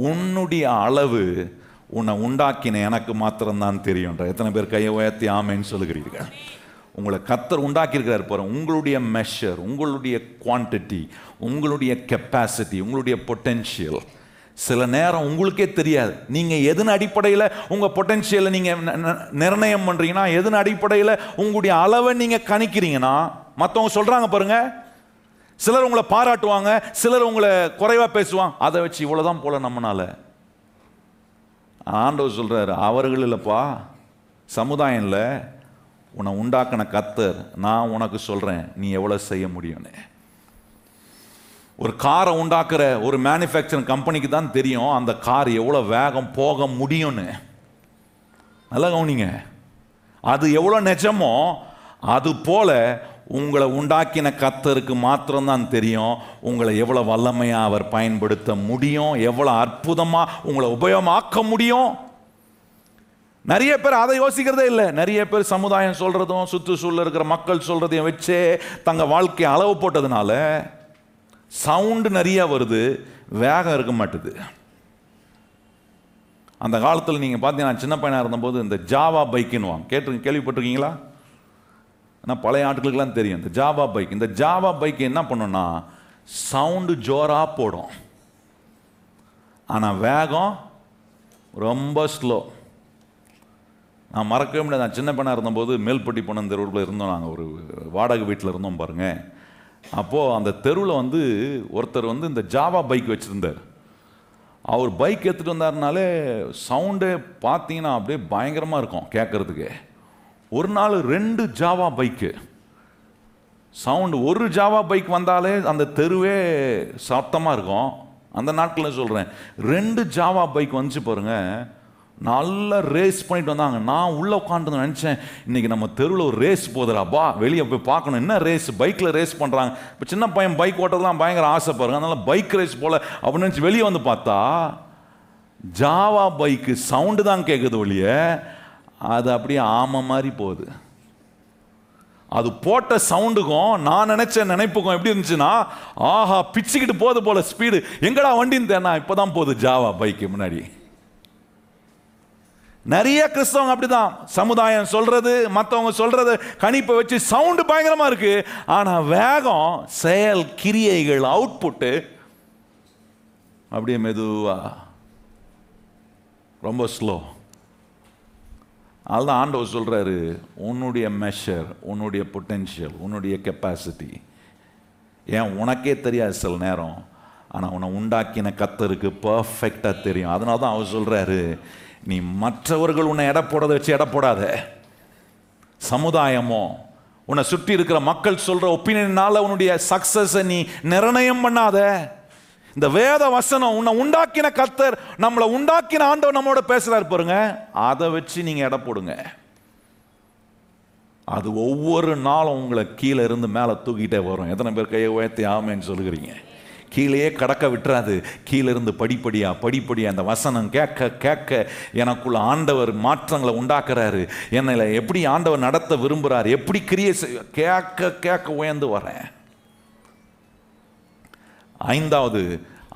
உன்னுடைய அளவு உன்னை உண்டாக்கின எனக்கு மாத்திரம்தான் தெரியும். எத்தனை பேர் கையை உயர்த்தி ஆமேன்னு சொல்லுகிறீர்கள்? உங்களை கர்த்தர் உண்டாக்கியிருக்கிறார் பாருங்க. உங்களுடைய மெஷர், உங்களுடைய குவான்டிட்டி, உங்களுடைய கெப்பாசிட்டி, உங்களுடைய பொட்டென்ஷியல் சில நேரம் உங்களுக்கே தெரியாது. நீங்கள் எதன் அடிப்படையில் உங்கள் பொட்டென்ஷியலை நீங்கள் நிர்ணயம் பண்ணுறீங்கன்னா, எதன் அடிப்படையில் உங்களுடைய அளவை நீங்கள் கணிக்கிறீங்கன்னா, மற்றவங்க சொல்கிறாங்க பாருங்க, சிலர் உங்களை பாராட்டுவாங்க, சிலர் உங்களை குறைவாக பேசுவாங்க, அதை வச்சு இவ்வளோதான் போல நம்மனால. ஆண்டவர் சொல்கிறார், அவர்கள் இல்லைப்பா, சமுதாயம் இல்லை, உன்னை உண்டாக்கின கர்த்தர் நான் உனக்கு சொல்கிறேன் நீ எவ்வளோ செய்ய முடியும்னு. ஒரு காரை உண்டாக்குற ஒரு மேனுஃபேக்சரிங் கம்பெனிக்கு தான் தெரியும் அந்த கார் எவ்வளோ வேகம் போக முடியும்னு. நல்லா கவனிங்க, அது எவ்வளோ நிஜமோ அது போல உங்களை உண்டாக்கின கர்த்தருக்கு மாத்திரம்தான் தெரியும் உங்களை எவ்வளோ வல்லமையாக அவர் பயன்படுத்த முடியும், எவ்வளோ அற்புதமாக உங்களை உபயோகமாக்க முடியும். நிறைய பேர் அதை யோசிக்கிறதே இல்லை. நிறைய பேர் சமுதாயம் சொல்கிறதும் சுற்றுச்சூழல் இருக்கிற மக்கள் சொல்கிறதையும் வச்சே தங்கள் வாழ்க்கையை அளவு போட்டதுனால சவுண்டு நிறைய வருது, வேகம் இருக்க மாட்டுது. அந்த காலத்தில் நீங்கள் பார்த்தீங்கன்னா, சின்ன பையனாக இருந்தபோது இந்த ஜாவா பைக்குன்னு கேள்விப்பட்டிருக்கீங்களா? ஆனால் பழைய ஆட்களுக்கெல்லாம் தெரியும் இந்த ஜாவா பைக். இந்த ஜாவா பைக் என்ன பண்ணுன்னா சவுண்டு ஜோராக போடும், ஆனால் வேகம் ரொம்ப ஸ்லோ. நான் மறக்கவே முடியாது. நான் சின்ன பையனாக இருந்தபோது மேல்பட்டி போன தெருவில் இருந்தோம், நாங்கள் ஒரு வாடகை வீட்டில் இருந்தோம் பாருங்கள். அப்போது அந்த தெருவில் ஒருத்தர் இந்த ஜாவா பைக் வச்சுருந்தார். அவர் பைக் எடுத்துகிட்டு வந்தாருனாலே சவுண்டே பார்த்தீங்கன்னா அப்படியே பயங்கரமாக இருக்கும் கேட்குறதுக்கு. ஒரு நாள் 2 ஜாவா பைக்கு சவுண்டு, ஒரு ஜாவா பைக் வந்தாலே அந்த தெருவே சத்தமாக இருக்கும். அந்த நாட்களில் சொல்கிறேன், 2 ஜாவா பைக் வந்துச்சு பாருங்க, நல்லா ரேஸ் பண்ணிட்டு வந்தாங்க. நான் உள்ளே உட்காந்து நினச்சேன், இன்னைக்கு நம்ம தெருவில் ஒரு ரேஸ் போதுறாப்பா, வெளியே போய் பார்க்கணும் என்ன ரேஸ், பைக்கில் ரேஸ் பண்ணுறாங்க. இப்போ சின்ன பையன் பைக் ஓட்டலாம் பயங்கர ஆசைப்படுறாங்க, அதனால பைக் ரேஸ் போல் அப்படின்னு நினச்சி வெளியே வந்து பார்த்தா ஜாவா பைக்கு சவுண்டு தான் கேட்குது ஒழிய அது அப்படியே ஆமை மாதிரி போகுது. அது போட்ட சவுண்டுக்கும் நான் நினைச்ச நினைப்புக்கும் எப்படி இருந்துச்சுன்னா, ஆஹா பிச்சுக்கிட்டு போகுது போல ஸ்பீடு, எங்கடா வண்டின்னு தேனா இப்போதான் போகுது ஜாவா பைக்கு முன்னாடி. நிறைய கிறிஸ்தவங்க அப்படிதான், சமுதாயம் சொல்றது மற்றவங்க சொல்றது கணிப்பை வச்சு சவுண்டு பயங்கரமா இருக்கு, ஆனா வேகம் செயல் கிரியைகள் அவுட்புட்டு அப்படியே மெதுவா ரொம்ப ஸ்லோ. அதுதான் ஆண்டவர் சொல்றாரு, உன்னுடைய மெஷர், உன்னுடைய பொட்டென்ஷியல், உன்னுடைய கெப்பாசிட்டி ஏன் உனக்கே தெரியாது சில நேரம், ஆனால் உன்னை உண்டாக்கின கர்த்தருக்கு பர்ஃபெக்டாக தெரியும். அதனால தான் அவர் சொல்றாரு, நீ மற்றவர்கள் உன்னை எடை போடுறதை வச்சு எடை போடாத, சமுதாயமோ உன்னை சுற்றி இருக்கிற மக்கள் சொல்ற ஒப்பீனியனால உன்னுடைய சக்சஸை நீ நிர்ணயம் பண்ணாத. இந்த வேத வசனம், உன்னை உண்டாக்கின கர்த்தர், நம்மளை உண்டாக்கின ஆண்டவர் நம்மோட பேசுறாரு பாருங்க, அதை வச்சு நீங்க எடை போடுங்க. அது ஒவ்வொரு நாளும் உங்களை கீழே இருந்து மேலே தூக்கிட்டே வரும். எத்தனை பேர் கையை உயர்த்தி ஆமேன்னு சொல்லுகிறீங்க? கீழேயே கடக்க விட்டுறாது, கீழே இருந்து படிப்படியா படிப்படியா அந்த வசனம் கேட்க கேட்க எனக்குள்ள ஆண்டவர் மாற்றங்களை உண்டாக்குறாரு, என்னை எப்படி ஆண்டவர் நடத்த விரும்புகிறார், எப்படி கிரியை செய்ய கேட்க கேட்க உயர்ந்து வரேன். ஐந்தாவது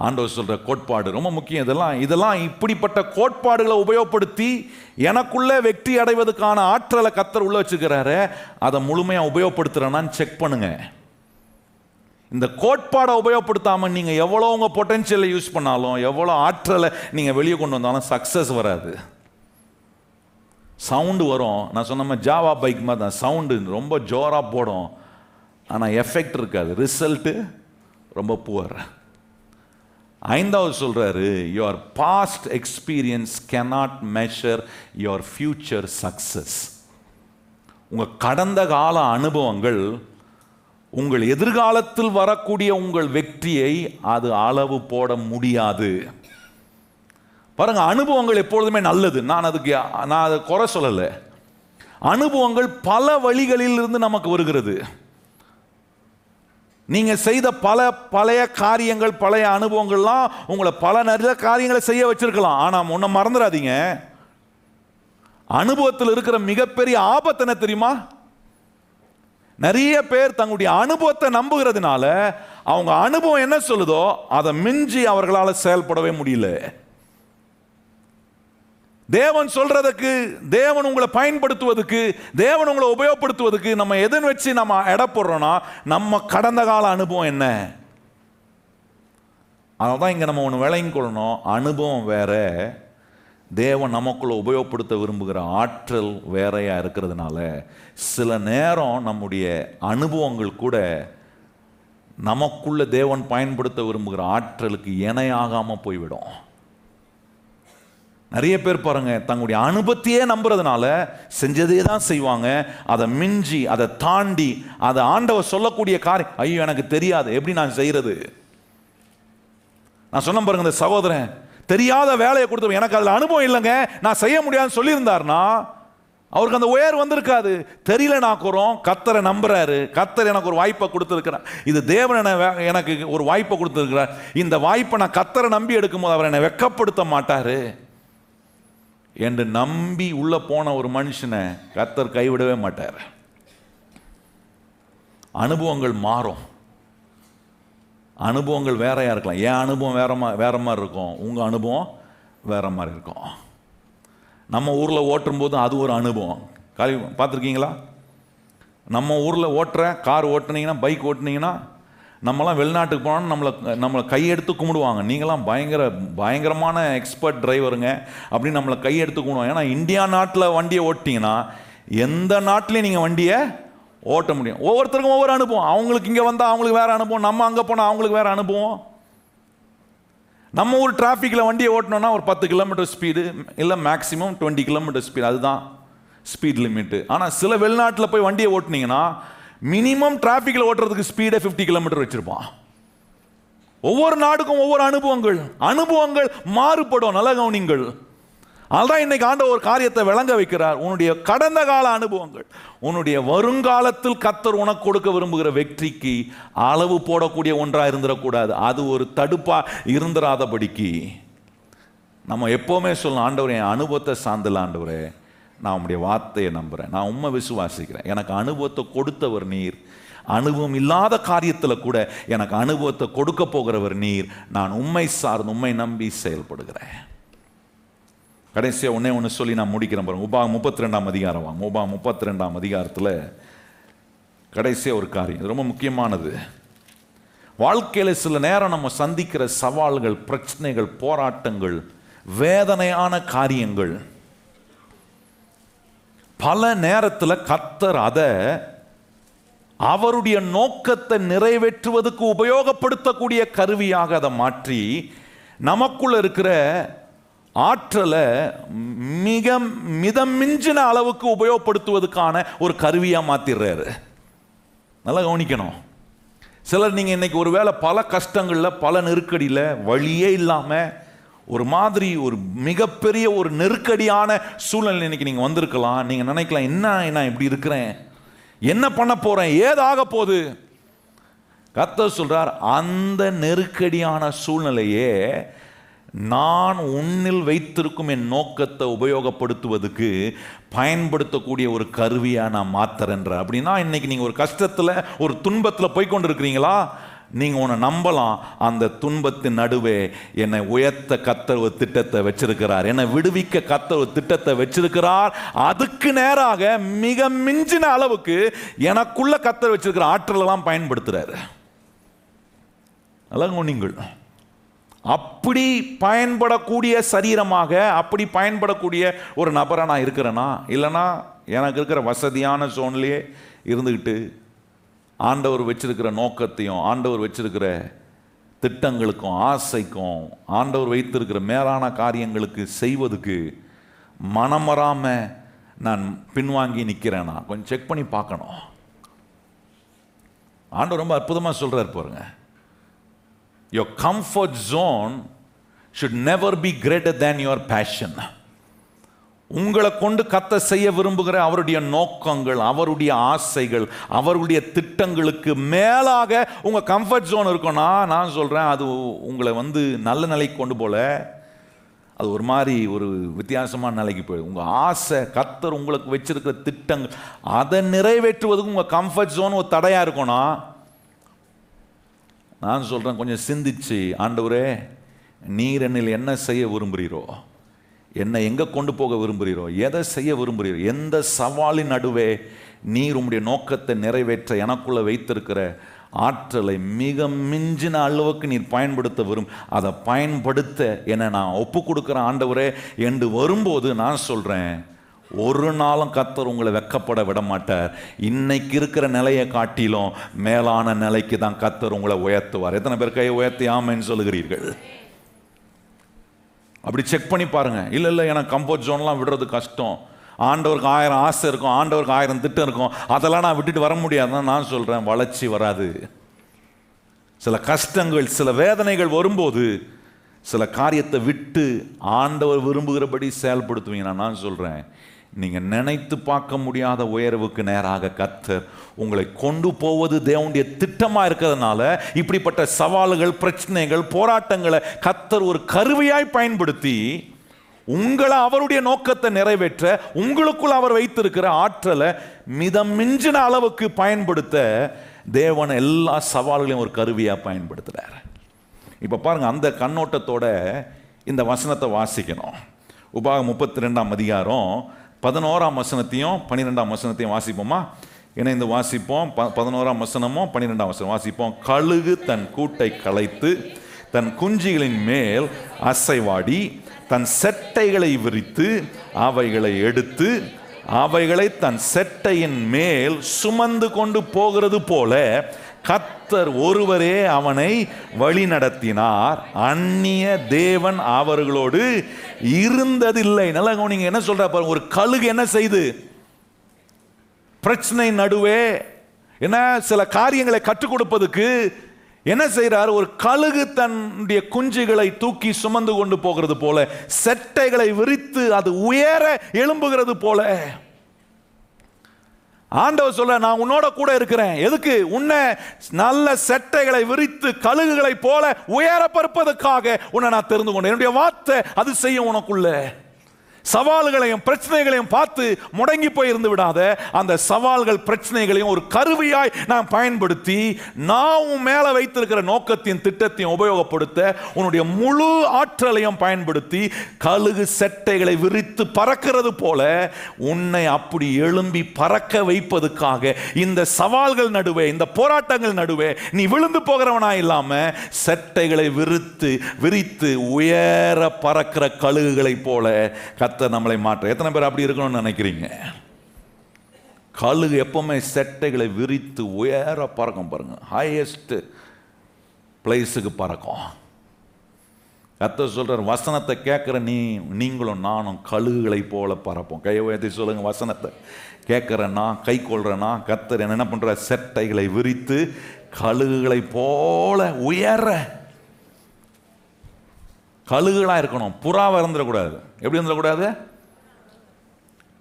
ஆண்டவர் சொல்ற கோட்பாடு ரொம்ப முக்கியம். இதெல்லாம் இப்படிப்பட்ட கோட்பாடுகளை உபயோகப்படுத்தி எனக்குள்ள வெற்றி அடைவதற்கான ஆற்றலை கர்த்தர் உள்ள வச்சுக்கிறாரு, அதை முழுமையா உபயோகப்படுத்துறேன்னு செக் பண்ணுங்க. இந்த கோட்பாடை உபயோகப்படுத்தாம நீங்க எவ்வளோ உங்க பொட்டன்ஷியலை யூஸ் பண்ணாலும், எவ்வளோ ஆற்றலை நீங்க வெளியே கொண்டு வந்தாலும் சக்சஸ் வராது. சவுண்டு வரும், நான் சொன்ன மாதிரி ஜாவா பைக் மாதிரி தான், சவுண்டு ரொம்ப ஜோரா போடும், ஆனால் எஃபெக்ட் இருக்காது, ரிசல்ட்டு ரொம்ப புவர். ஐந்தாவது சொல்றாரு, your past experience cannot measure your future success. உங்க கடந்த கால அனுபவங்கள் உங்கள் எதிர்காலத்தில் வரக்கூடிய உங்கள் வெற்றியை அது அளவு போட முடியாது. பாருங்க, அனுபவங்கள் எப்பொழுதுமே நல்லது, நான் அதை குறை சொல்லலை. அனுபவங்கள் பல வழிகளில் இருந்து நமக்கு வருகிறது. நீங்க செய்த பழைய காரியங்கள், பழைய அனுபவங்கள்லாம் உங்களை பல நிறைய காரியங்களை செய்ய வச்சிருக்கலாம். ஆனா ஒன்ன மறந்துடாதீங்க, அனுபவத்தில் இருக்கிற மிகப்பெரிய ஆபத்து என்ன தெரியுமா? நிறைய பேர் தங்களுடைய அனுபவத்தை நம்புகிறதுனால அவங்க அனுபவம் என்ன சொல்லுதோ அதை மிஞ்சி அவர்களால் செயல்படவே முடியல. தேவன் சொல்றதுக்கு, தேவன் உங்களை பயன்படுத்துவதற்கு, தேவன் உங்களை உபயோகப்படுத்துவதற்கு நம்ம எதன் வச்சு நம்ம எடை போடுறோம்னா நம்ம கடந்த கால அனுபவம் என்ன. அதான் இங்க நம்ம ஒன்று விளங்கி கொள்ளணும், அனுபவம் வேற, தேவன் நமக்குள்ள உபயோகப்படுத்த விரும்புகிற ஆற்றல் வேறையா இருக்கிறதுனால சில நேரம் நம்முடைய அனுபவங்கள் கூட நமக்குள்ள தேவன் பயன்படுத்த விரும்புகிற ஆற்றலுக்கு இணையாகாம போய்விடும். நிறைய பேர் பாருங்க, தங்களுடைய அனுபவத்தையே நம்புறதுனால செஞ்சதே தான் செய்வாங்க, அதை மிஞ்சி அதை தாண்டி அதை ஆண்டவர் சொல்லக்கூடிய காரியம், ஐயோ எனக்கு தெரியாது எப்படி நான் செய்யறது. நான் சொன்ன பாருங்க, இந்த சகோதரன் தெரியாத வேலையை கொடுத்து எனக்கு அதில் அனுபவம் இல்லைங்க நான் செய்ய முடியாதுன்னு சொல்லியிருந்தார்னா அவருக்கு அந்த உயர் வந்திருக்காது. தெரியல நாக்குறோம், கர்த்தரை நம்புறாரு, கர்த்தர் எனக்கு ஒரு வாய்ப்பை கொடுத்துருக்கிறார், இது தேவன் எனக்கு ஒரு வாய்ப்பை கொடுத்துருக்கிறார், இந்த வாய்ப்பை நான் கர்த்தரை நம்பி எடுக்கும்போது அவர் என்னை வெட்கப்படுத்த மாட்டாரு என்று நம்பி உள்ள போன ஒரு மனுஷனை கர்த்தர் கைவிடவே மாட்டார். அனுபவங்கள் மாறும், அனுபவங்கள் வேறையா இருக்கலாம். என் அனுபவம் வேற மாதிரி இருக்கும், உங்க அனுபவம் வேற மாதிரி இருக்கும். நம்ம ஊரில் ஓட்டும் போது அது ஒரு அனுபவம். பார்த்துருக்கீங்களா? நம்ம ஊரில் ஓட்டுற கார் ஓட்டுனீங்கன்னா, பைக் ஓட்டுனீங்கன்னா, நம்மலாம் வெளிநாட்டுக்கு போனோம்னா நம்மளை கையெடுத்து கும்பிடுவாங்க, நீங்களாம் பயங்கரமான எக்ஸ்பர்ட் டிரைவருங்க அப்படின்னு நம்மளை கையெடுத்து கும்பிடுவாங்க. ஏன்னா இந்தியா நாட்டில் வண்டியை ஓட்டிங்கன்னா எந்த நாட்டிலையும் நீங்கள் வண்டியை ஓட்ட முடியும். ஒவ்வொருத்தருக்கும் ஒவ்வொரு அனுபவம். அவங்களுக்கு இங்கே வந்தால் அவங்களுக்கு வேறு அனுபவம், நம்ம அங்கே போனால் அவங்களுக்கு வேறு அனுபவம். நம்ம ஊர் டிராஃபிக்கில் வண்டியை ஓட்டணும்னா ஒரு 10 கிலோமீட்டர் ஸ்பீடு, இல்லை மேக்ஸிமம் 20 கிலோமீட்டர் ஸ்பீடு, அதுதான் ஸ்பீட் லிமிட்டு. ஆனால் சில வெளிநாட்டில் போய் வண்டியை ஓட்டினீங்கன்னா மினிமம் டிராஃபிக்கில் ஓட்டுறதுக்கு ஸ்பீடே 50 கிலோமீட்டர் வச்சுருப்பான். ஒவ்வொரு நாடுக்கும் ஒவ்வொரு அனுபவங்கள் மாறுபடும். நல்ல கவனிங்கள், அதுதான் இன்னைக்கு ஆண்டவர் ஒரு காரியத்தை விளங்க வைக்கிறார். உன்னுடைய கடந்த கால அனுபவங்கள் உன்னுடைய வருங்காலத்தில் கர்த்தர் உனக்கு கொடுக்க விரும்புகிற வெற்றிக்கு அளவு போடக்கூடிய ஒன்றா இருந்துடக்கூடாது. அது ஒரு தடுப்பா இருந்துராதபடிக்கு நம்ம எப்போவுமே சொல்லணும், ஆண்டவரே என் அனுபவத்தை சார்ந்தில்ல ஆண்டவரே, நான் உம்முடைய வார்த்தையை நம்புகிறேன், நான் உண்மை விசுவாசிக்கிறேன், எனக்கு அனுபவத்தை கொடுத்தவர் நீர், அனுபவம் இல்லாத காரியத்தில் கூட எனக்கு அனுபவத்தை கொடுக்க போகிறவர் நீர், நான் உண்மை சார்ந்து உண்மை நம்பி செயல்படுகிறேன். கடைசியாக ஒன்று சொல்லி நான் முடிக்கிறேன் பாருங்க. உபாகம் 32ஆம் அதிகாரம் வாங்க. உபாகம் 32ஆம் அதிகாரத்தில் கடைசியாக ஒரு காரியம், இது ரொம்ப முக்கியமானது. வாழ்க்கையில் சில நேரம் நம்ம சந்திக்கிற சவால்கள், பிரச்சனைகள், போராட்டங்கள், வேதனையான காரியங்கள், பல நேரத்தில் கர்த்தர் அதை அவருடைய நோக்கத்தை நிறைவேற்றுவதற்கு உபயோகப்படுத்தக்கூடிய கருவியாக அதை மாற்றி நமக்குள்ள இருக்கிற ஆற்றலை மிக மிதமிஞ்சின அளவுக்கு உபயோகப்படுத்துவதற்கான ஒரு கருவியாக மாற்றிடுறாரு. நல்லா கவனிக்கணும். சிலர் நீங்கள் இன்னைக்கு ஒருவேளை பல கஷ்டங்களில், பல நெருக்கடியில், வழியே இல்லாமல் ஒரு மாதிரி ஒரு மிகப்பெரிய ஒரு நெருக்கடியான சூழ்நிலை இன்னைக்கு நீங்கள் வந்திருக்கலாம். நீங்கள் நினைக்கலாம், என்ன நான் இப்படி இருக்கிறேன், என்ன பண்ண போகிறேன், ஏதாக போகுது. கர்த்தர் சொல்றார், அந்த நெருக்கடியான சூழ்நிலையே நான் உன்னில் வைத்திருக்கும் என் நோக்கத்தை உபயோகப்படுத்துவதற்கு பயன்படுத்தக்கூடிய ஒரு கருவியாக நான் மாத்துறேன்ற. அப்படின்னா இன்னைக்கு நீங்கள் ஒரு கஷ்டத்தில், ஒரு துன்பத்தில் போய்கொண்டிருக்கிறீங்களா, நீங்கள் உன்னை நம்பலாம், அந்த துன்பத்தின் நடுவே என்னை உயர்த்த கர்த்தர் ஒரு திட்டத்தை வச்சிருக்கிறார், என்னை விடுவிக்க கர்த்தர் ஒரு திட்டத்தை வச்சிருக்கிறார். அதுக்கு நேராக மிக மிஞ்சின அளவுக்கு எனக்குள்ள கர்த்தர் வச்சிருக்கிற ஆற்றலெல்லாம் பயன்படுத்துறாரு. அதான் நீங்கள் அப்படி பயன்படக்கூடிய சரீரமாக, அப்படி பயன்படக்கூடிய ஒரு நபரை நான் இருக்கிறேன்னா, இல்லைனா எனக்கு இருக்கிற வசதியான சூழ்நிலையே இருந்துக்கிட்டு ஆண்டவர் வச்சிருக்கிற நோக்கத்தையும், ஆண்டவர் வச்சிருக்கிற திட்டங்களுக்கும், ஆசைக்கும், ஆண்டவர் வைத்திருக்கிற மேலான காரியங்களுக்கு செய்வதுக்கு மனம் வராமல் நான் பின்வாங்கி நிற்கிறேன்னா கொஞ்சம் செக் பண்ணி பார்க்கணும். ஆண்டவர் ரொம்ப அற்புதமாக சொல்கிறார் பாருங்க. Your comfort zone should never be greater than your passion. உங்களை கொண்டு கர்த்தர் செய்ய விரும்புகிற அவருடைய நோக்கங்கள், அவருடைய ஆசைகள், அவருடைய திட்டங்களுக்கு மேலாக உங்கள் கம்ஃபர்ட் ஜோன் இருக்கும்னா, நான் சொல்கிறேன், அது உங்களை நல்ல நிலைக்கு கொண்டு போல, அது ஒரு மாதிரி ஒரு வித்தியாசமான நிலைக்கு போயிடும். உங்கள் ஆசை, கர்த்தர் உங்களுக்கு வச்சிருக்கிற திட்டங்கள், அதை நிறைவேற்றுவதுக்கு உங்கள் கம்ஃபர்ட் ஜோன் ஒரு தடையாக இருக்கும்னா, நான் சொல்கிறேன், கொஞ்சம் சிந்திச்சு, ஆண்டவரே நீர் என்னில் என்ன செய்ய விரும்புகிறீரோ, என்னை எங்கே கொண்டு போக விரும்புகிறீரோ, எதை செய்ய விரும்புகிறீரோ, எந்த சவாலின் நடுவே நீர் உம்முடைய நோக்கத்தை நிறைவேற்ற எனக்குள்ளே வைத்திருக்கிற ஆற்றலை மிக மிஞ்சின அளவுக்கு நீர் பயன்படுத்த அதை பயன்படுத்த என்னை நான் ஒப்பு கொடுக்குறேன் ஆண்டவரே என்று வரும்போது, நான் சொல்கிறேன், ஒரு நாளும் கர்த்தர் உங்களை வெட்கப்பட விட மாட்டார். இன்னைக்கு இருக்கிற நிலையை காட்டிலும் மேலான நிலைக்கு தான் கர்த்தர் உங்களை உயர்த்துவார். எத்தனை பேர் கையை உயர்த்தி ஆமென்னு சொல்லுகிறீர்கள்? அப்படி செக் பண்ணி பாருங்க. இல்லை எனக்கு கம்ஃபர்ட் ஜோன்லாம் விடுறது கஷ்டம், ஆண்டவருக்கு 1000 ஆசை இருக்கும், ஆண்டவருக்கு 1000 திட்டம் இருக்கும், அதெல்லாம் நான் விட்டுட்டு வர முடியாதுன்னு நான் சொல்கிறேன், வளர்ச்சி வராது. சில கஷ்டங்கள், சில வேதனைகள் வரும்போது சில காரியத்தை விட்டு ஆண்டவர் விரும்புகிறபடி செயல்படுத்துவீங்க. நான் சொல்கிறேன், நீங்கள் நினைத்து பார்க்க முடியாத உயர்வுக்கு நேராக கர்த்தர் உங்களை கொண்டு போவது தேவனுடைய திட்டமாக இருக்கிறதுனால, இப்படிப்பட்ட சவால்கள், பிரச்சனைகள், போராட்டங்களை கர்த்தர் ஒரு கருவியாய் பயன்படுத்தி உங்களை அவருடைய நோக்கத்தை நிறைவேற்ற, உங்களுக்குள் அவர் வைத்திருக்கிற ஆற்றலை மிதமிஞ்சின அளவுக்கு பயன்படுத்த தேவன் எல்லா சவால்களையும் ஒரு கருவியாக பயன்படுத்துகிறார். இப்போ பாருங்க, அந்த கண்ணோட்டத்தோட இந்த வசனத்தை வாசிக்கணும். உபாகம் 32ஆம் அதிகாரம் 11ஆம் வசனத்தையும் 12ஆம் வசனத்தையும் வாசிப்போமா? இணைந்து வாசிப்போம். 11ஆம் வசனமும் 12ஆம் வசனம் வாசிப்போம். கழுகு தன் கூட்டை கலைத்து தன் குஞ்சுகளின் மேல் அசைவாடி தன் செட்டைகளை விரித்து அவைகளை எடுத்து அவைகளை தன் செட்டையின் மேல் சுமந்து கொண்டு போகிறது போல கர்த்தர் ஒருவரே அவனை வழி நடத்தினார், அந்நிய தேவன் அவர்களோடு இருந்ததில்லை. நல்லா நீங்க என்ன சொல்ற பாருங்க. ஒரு கழுகு என்ன செய்து, பிரச்சனை நடுவே என்ன சில காரியங்களை கற்றுக் கொடுப்பதுக்கு என்ன செய்யறாரு? ஒரு கழுகு தன்னுடைய குஞ்சுகளை தூக்கி சுமந்து கொண்டு போகிறது போல, செட்டைகளை விரித்து அது உயர எழும்புகிறது போல ஆண்டவர் சொல்ல, நான் உன்னோட கூட இருக்கிறேன். எதுக்கு? உன்னை நல்ல செட்டைகளை விரித்து கழுகுகளை போல உயர பருப்பதற்காக உன்னை நான் தெரிந்து கொண்டேன். என்னுடைய வார்த்தை அது செய்யும். உனக்குள்ள சவால்களையும் பிரச்சனைகளையும் பார்த்து முடங்கி போய் இருந்து விடாத. அந்த சவால்கள் பிரச்சனைகளையும் ஒரு கருவியாய் நான் பயன்படுத்தி, நான் உன் மேல வைத்திருக்கிற நோக்கத்தையும் திட்டத்தையும் உபயோகப்படுத்த உன்னுடைய முழு ஆற்றலையும் பயன்படுத்தி கழுகு செட்டைகளை விரித்து பறக்கிறது போல உன்னை அப்படி எழும்பி பறக்க வைப்பதற்காக இந்த சவால்கள் நடுவே, இந்த போராட்டங்கள் நடுவே நீ விழுந்து போகிறவனா இல்லாம செட்டைகளை விரித்து உயர பறக்கிற கழுகுகளை போல கர்த்தர் நம்மளை மாற்ற. எத்தனை பேர் அப்படி இருக்கணும்னு நினைக்கிறீங்க? கழுகு எப்பவுமே செட்டைகளை விரித்து உயர பறக்கும். பாருங்க, ஹையஸ்ட் பிளேஸுக்கு பறக்கும். கர்த்தர் சொல்றார், வசனத்தை கேட்கிற நீங்களும் நானும் கழுகுகளை போல பறப்போம். கையை உயர்த்தி சொல்லுங்க, வசனத்தை கேட்கிறேன்னா, கை கொள்றேன்னா, கர்த்தர் என்ன பண்ற? செட்டைகளை விரித்து கழுகுகளை போல உயர. கழுகுகளா இருக்கணும். புறாவை இருந்துடக்கூடாது. எப்படி இருந்துடக்கூடாது?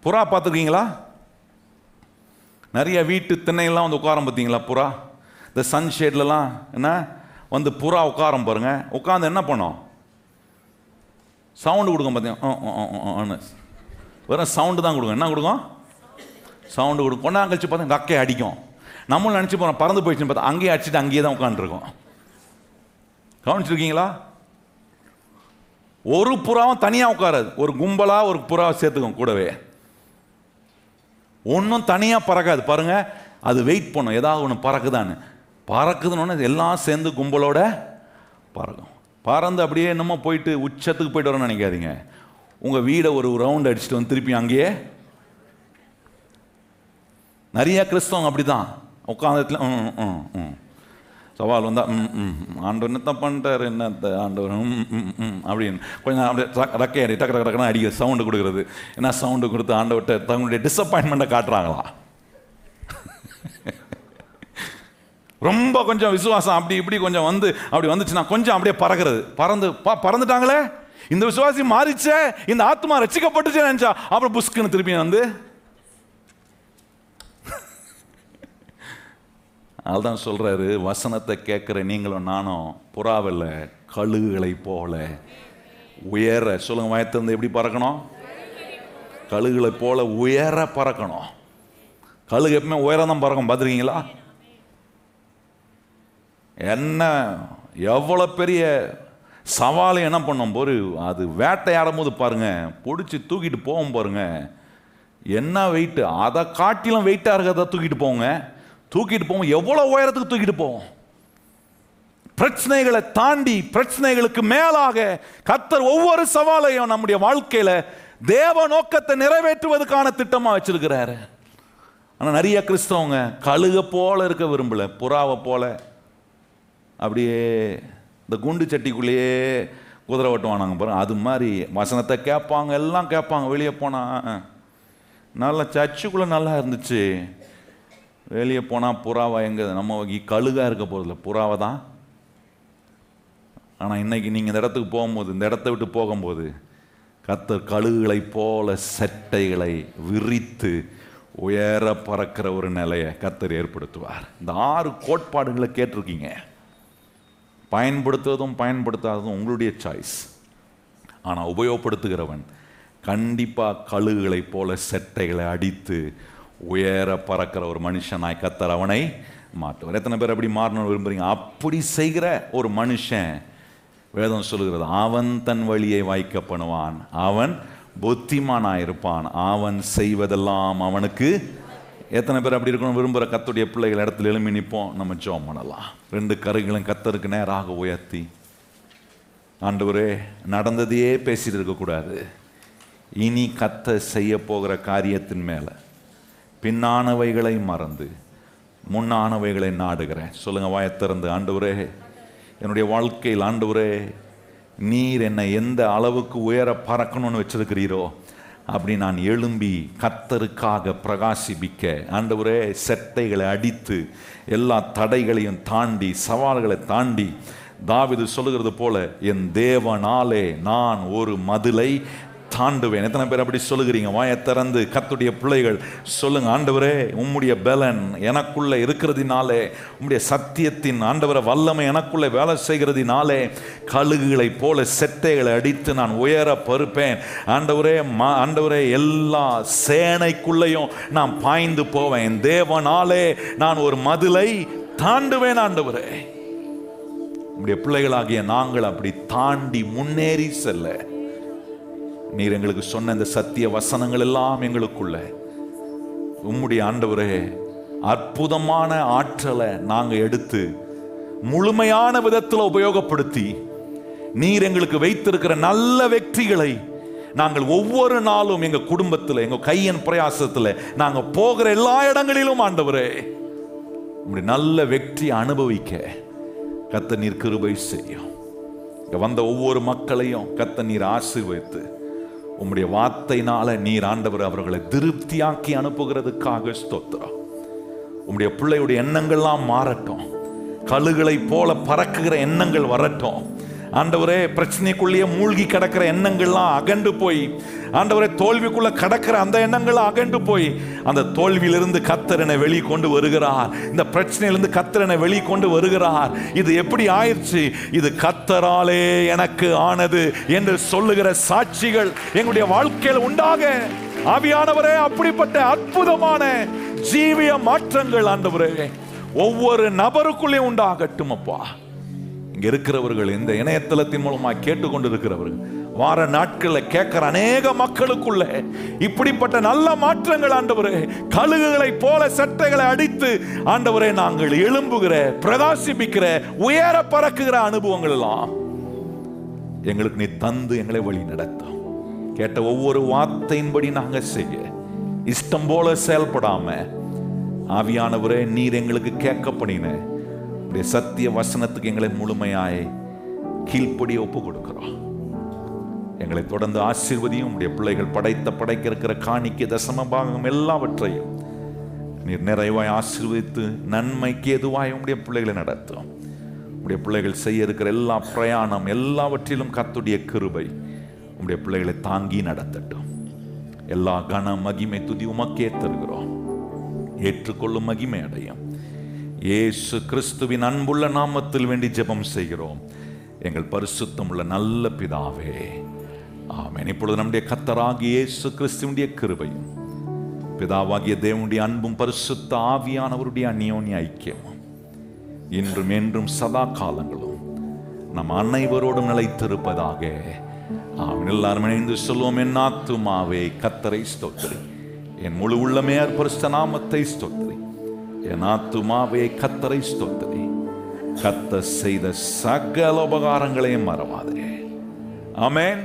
புறா பார்த்துருக்கீங்களா? நிறைய வீட்டு திண்ணையெல்லாம் வந்து உட்காரம் பார்த்தீங்களா? புறா இந்த சன்ஷேட்லாம் என்ன வந்து புறா உட்காரம் பாருங்க. உட்காந்து என்ன பண்ணும்? சவுண்டு கொடுக்கும். பார்த்தீங்க, வெறும் சவுண்டு தான் கொடுக்கும். என்ன கொடுக்கும்? சவுண்டு கொடுக்கும். கொண்டா கழிச்சு பார்த்தா கக்கையை அடிக்கும். நம்மளும் நினச்சி போகிறோம் பறந்து போயிடுச்சுன்னு பார்த்தா அங்கேயே அடிச்சுட்டு அங்கேயே தான் உட்காந்துருக்கோம். கவனிச்சிருக்கீங்களா? ஒரு புறாவும் தனியாக உட்காராது. ஒரு கும்பலாக ஒரு புறாவை சேர்த்துக்கும் கூடவே. ஒன்றும் தனியாக பறக்காது. பாருங்க, அது வெயிட் பண்ணும் ஏதாவது ஒன்று பறக்குதான்னு. பறக்குதுன்னு எல்லாம் சேர்ந்து கும்பலோட பறக்கும். பறந்து அப்படியே என்னமோ போயிட்டு உச்சத்துக்கு போயிட்டு வரணும்னு நினைக்காதீங்க. உங்கள் வீடை ஒரு ரவுண்ட் அடிச்சுட்டு வந்து திருப்பி அங்கேயே. நிறைய கிறிஸ்தவங்க அப்படி தான் உட்காந்துல சவால் வந்தால் ஆண்டவர் என்னத்தான் பண்ணிட்டார், என்னத்த ஆண்டவர் அப்படின்னு கொஞ்சம் அப்படியே ரக்கையாடி டக்கு டக்குன்னு அடிக்க சவுண்டு கொடுக்குறது. என்ன சவுண்டு கொடுத்து ஆண்டவர்கிட்ட தங்களுடைய டிசப்பாயின்மெண்ட்டை காட்டுறாங்களா? ரொம்ப கொஞ்சம் விசுவாசம் அப்படி இப்படி கொஞ்சம் வந்து அப்படி வந்துச்சுன்னா கொஞ்சம் அப்படியே பறக்கிறது. பறந்துட்டாங்களே, இந்த விசுவாசி மாறிச்சே, இந்த ஆத்மா ரட்சிக்கப்பட்டுச்சே நினைச்சா அப்புறம் புஷ்குன்னு திருப்பி வந்து. அதுதான் சொல்றாரு, வசனத்தை கேட்கிற நீங்களும் நானும் புறாவில் கழுகுகளை போல உயர. சொல்லுங்க, வயத்திலிருந்து எப்படி பறக்கணும்? கழுகுகளை போல உயர பறக்கணும். கழுகு எப்பவுமே உயரம் தான் பறக்கும். பார்த்துருக்கீங்களா? என்ன எவ்வளோ பெரிய சவாலை என்ன பண்ணும் போது அது வேட்டையாடும் போது பாருங்க, பிடிச்சி தூக்கிட்டு போவோம் பாருங்க. என்ன வெயிட்டு, அதை காட்டிலும் வெயிட்டாக இருக்கிறத தூக்கிட்டு போங்க. தூக்கிட்டு போவோம், எவ்வளோ உயரத்துக்கு தூக்கிட்டு போவோம். பிரச்சனைகளை தாண்டி, பிரச்சனைகளுக்கு மேலாக கர்த்தர் ஒவ்வொரு சவாலையும் நம்முடைய வாழ்க்கையில தேவ நோக்கத்தை நிறைவேற்றுவதற்கான திட்டமா வச்சிருக்கிறாரு. ஆனால் நிறைய கிறிஸ்தவங்க கழுக போல இருக்க விரும்பல, புறாவை போல அப்படியே இந்த குண்டு சட்டிக்குள்ளேயே குதிரை ஓட்டுவானாங்க பாருங்க. அது மாதிரி வசனத்தை கேட்பாங்க, எல்லாம் கேட்பாங்க. வெளியே போனா நல்லா சர்ச்சுக்குள்ளே நல்லா இருந்துச்சு, வெளியே போனால் புறாவா எங்கே? நம்ம கழுகாக இருக்க போகிறதில்ல, புறாவை தான். ஆனால் இன்னைக்கு நீங்கள் இந்த இடத்துக்கு போகும்போது, இந்த இடத்த விட்டு போகும்போது கர்த்தர் கழுகுகளை போல செட்டைகளை விரித்து உயர பறக்கிற ஒரு நிலையை கர்த்தர் ஏற்படுத்துவார். இந்த 6 கோட்பாடுகளை கேட்டிருக்கீங்க. பயன்படுத்துவதும் பயன்படுத்தாததும் உங்களுடைய சாய்ஸ். ஆனால் உபயோகப்படுத்துகிறவன் கண்டிப்பாக கழுகுகளை போல செட்டைகளை அடித்து உயர பறக்கிற ஒரு மனுஷனாய் கர்த்தர் அவனை மாற்றுவார். எத்தனை பேர் அப்படி மாறணும்னு விரும்புறீங்க? அப்படி செய்கிற ஒரு மனுஷன், வேதம் சொல்லுகிறது, அவன் தன் வழியை வாய்க்க பண்ணுவான், அவன் புத்திமானாயிருப்பான், அவன் செய்வதெல்லாம் அவனுக்கு. எத்தனை பேர் அப்படி இருக்கணும் விரும்புகிற கர்த்தருடைய பிள்ளைகள் இடத்துல எழும்பி நிற்போம். நம்ம ஜெபம் பண்ணலாம். 2 கரங்களும் கர்த்தருக்கு நேராக உயர்த்தி, ஆண்டவரே, நடந்ததையே பேசிட்டு இருக்கக்கூடாது. இனி கர்த்தர் செய்ய போகிற காரியத்தின் மேலே பின்னானவைகளை மறந்து முன்னானவைகளை நாடுகிறேன். சொல்லுங்க, வாயை திறந்து, ஆண்டவரே, என்னுடைய வாழ்க்கையில் ஆண்டவரே, நீர் என்னை எந்த அளவுக்கு உயர பறக்கணும்னு வச்சிருக்கிறீரோ அப்படி நான் எழும்பி கர்த்தருக்காக பிரகாசிப்பிக்க, ஆண்டவரே, செட்டைகளை அடித்து எல்லா தடைகளையும் தாண்டி, சவால்களை தாண்டி, தாவீது சொல்லுகிறது போல, என் தேவனாலே நான் ஒரு மதிலை தாண்டுவேன். எத்தனை பேர் அப்படி சொல்லுகிறீங்க? வாயை திறந்து கர்த்தருடைய பிள்ளைகள் சொல்லுங்க. ஆண்டவரே, உம்முடைய பலன் எனக்குள்ள இருக்கிறதினாலே, உம்முடைய சத்தியத்தின் ஆண்டவரை வல்லமை எனக்குள்ள வேலை செய்கிறதினாலே, கழுகுகளை போல செட்டைகளை அடித்து நான் உயர பருப்பேன். ஆண்டவரே, ஆண்டவரே, எல்லா சேனைக்குள்ளையும் நான் பாய்ந்து போவேன். என் தேவனாலே நான் ஒரு மதிலை தாண்டுவேன். ஆண்டவரே, உம்முடைய பிள்ளைகளாகிய நாங்கள் அப்படி தாண்டி முன்னேறி செல்ல நீர் எங்களுக்கு சொன்ன இந்த சத்திய வசனங்கள் எல்லாம் எங்களுக்குள்ள உம்முடைய ஆண்டவரே அற்புதமான ஆற்றலை நாங்கள் எடுத்து முழுமையான விதத்தில் உபயோகப்படுத்தி நீர் எங்களுக்கு வைத்திருக்கிற நல்ல வெற்றிகளை நாங்கள் ஒவ்வொரு நாளும் எங்கள் குடும்பத்தில், எங்கள் கையின் பிரயாசத்தில், நாங்கள் போகிற எல்லா இடங்களிலும் ஆண்டவரே உம்முடைய நல்ல வெற்றி அனுபவிக்க கர்த்தர் நீர் கிருபை செய்யும். வந்த ஒவ்வொரு மக்களையும் கர்த்தர் நீர் ஆசீர்வதித்து உம்முடைய வார்த்தையினால நீர் ஆண்டவர் அவர்களை திருப்தியாக்கி அனுப்புகிறதுக்காக ஸ்தோத்திரம். உம்முடைய பிள்ளையுடைய எண்ணங்கள்லாம் மாறட்டும். கழுகுகளை போல பறக்குகிற எண்ணங்கள் வரட்டும். ஆண்டவரே, பிரச்சனைக்குள்ளேயே மூழ்கி கிடக்கிற எண்ணங்கள்லாம் அகண்டு போய், ஆண்டவரே, தோல்விக்குள்ள கிடக்கிற அந்த எண்ணங்கள்லாம் அகண்டு போய், அந்த தோல்வியிலிருந்து கர்த்தர் என்னை வெளியே கொண்டு வருகிறார். இந்த பிரச்சனையிலிருந்து கர்த்தர் என்னை வெளியே கொண்டு வருகிறார். இது எப்படி ஆயிடுச்சு? இது கர்த்தராலே எனக்கு ஆனது என்று சொல்லுகிற சாட்சிகள் எங்களுடைய வாழ்க்கையில் உண்டாக ஆவியானவரே அப்படிப்பட்ட அற்புதமான ஜீவிய மாற்றங்கள் ஆண்டவரே ஒவ்வொரு நபருக்குள்ளே உண்டாகட்டும். அப்பா, இங்க இருக்கிறவர்கள், இந்த இணையதளத்தின் மூலமா கேட்டுக்கொண்டிருக்கிறவர்கள், வார நாட்களில் கேட்கிற அநேக மக்களுக்குள்ள இப்படிப்பட்ட நல்ல மாற்றங்கள் ஆண்டவரே, கழுகுகளை போல சட்டைகளை அடித்து ஆண்டவரே நாங்கள் எழும்புகிற, பிரகாசிப்பிக்கிற, உயர பறக்குகிற அனுபவங்கள் எல்லாம் எங்களுக்கு நீ தந்து எங்களை வழி நடத்தும். கேட்ட ஒவ்வொரு வார்த்தையின்படி நாங்கள் செய்ய, இஷ்டம் போல செயல்படாம ஆவியானவரே நீர் எங்களுக்கு கேட்க பண்ணின சத்திய வசனத்துக்கு எங்களை முழுமையாய் கீழ்ப்படி ஒப்பு கொடுக்கிறோம். எங்களை தொடர்ந்து ஆசீர்வதியும். உடைய பிள்ளைகள் படைக்க இருக்கிற காணிக்கை, தசம பாகம் எல்லாவற்றையும் நீர் நிறைவாய் ஆசீர்வதித்து நன்மைக்கு எதுவாய் உடைய பிள்ளைகளை நடத்தும். உடைய பிள்ளைகள் செய்ய இருக்கிற எல்லா பிரயாணம் எல்லாவற்றிலும் கர்த்தருடைய கிருபை உடைய பிள்ளைகளை தாங்கி நடத்தட்டும். எல்லா கன மகிமை துதி உமக்கே தருகிறோம். ஏற்றுக்கொள்ளும் மகிமை அடையும். இயேசு கிறிஸ்துவின் அன்புள்ள நாமத்தில் வேண்டி ஜெபம் செய்கிறோம் எங்கள் பரிசுத்தமுள்ள நல்ல பிதாவே, ஆமென். இப்பொழுது நம்முடைய கர்த்தராகிய இயேசு கிறிஸ்துவினுடைய கிருபையும் பிதாவாகிய தேவனுடைய அன்பும் பரிசுத்த ஆவியானவருடைய அந்யோன்ய ஐக்கியமும் இன்றும் என்றும் சதா காலங்களும் நம் அனைவரோடும் நிலைத்திருப்பதாக. ஆமென். எல்லாரும் இணைந்து சொல்லுவோம். என் ஆத்துமாவே கர்த்தரை ஸ்தோத்திரி, என் முழு உள்ளமே பரிசுத்த நாமத்தை ஸ்தோத்திரி. என் ஆத்துமாவே கர்த்தரை ஸ்தோத்திரி, கர்த்தர் செய்த சகல உபகாரங்களையும் மறவாதே. ஆமென்.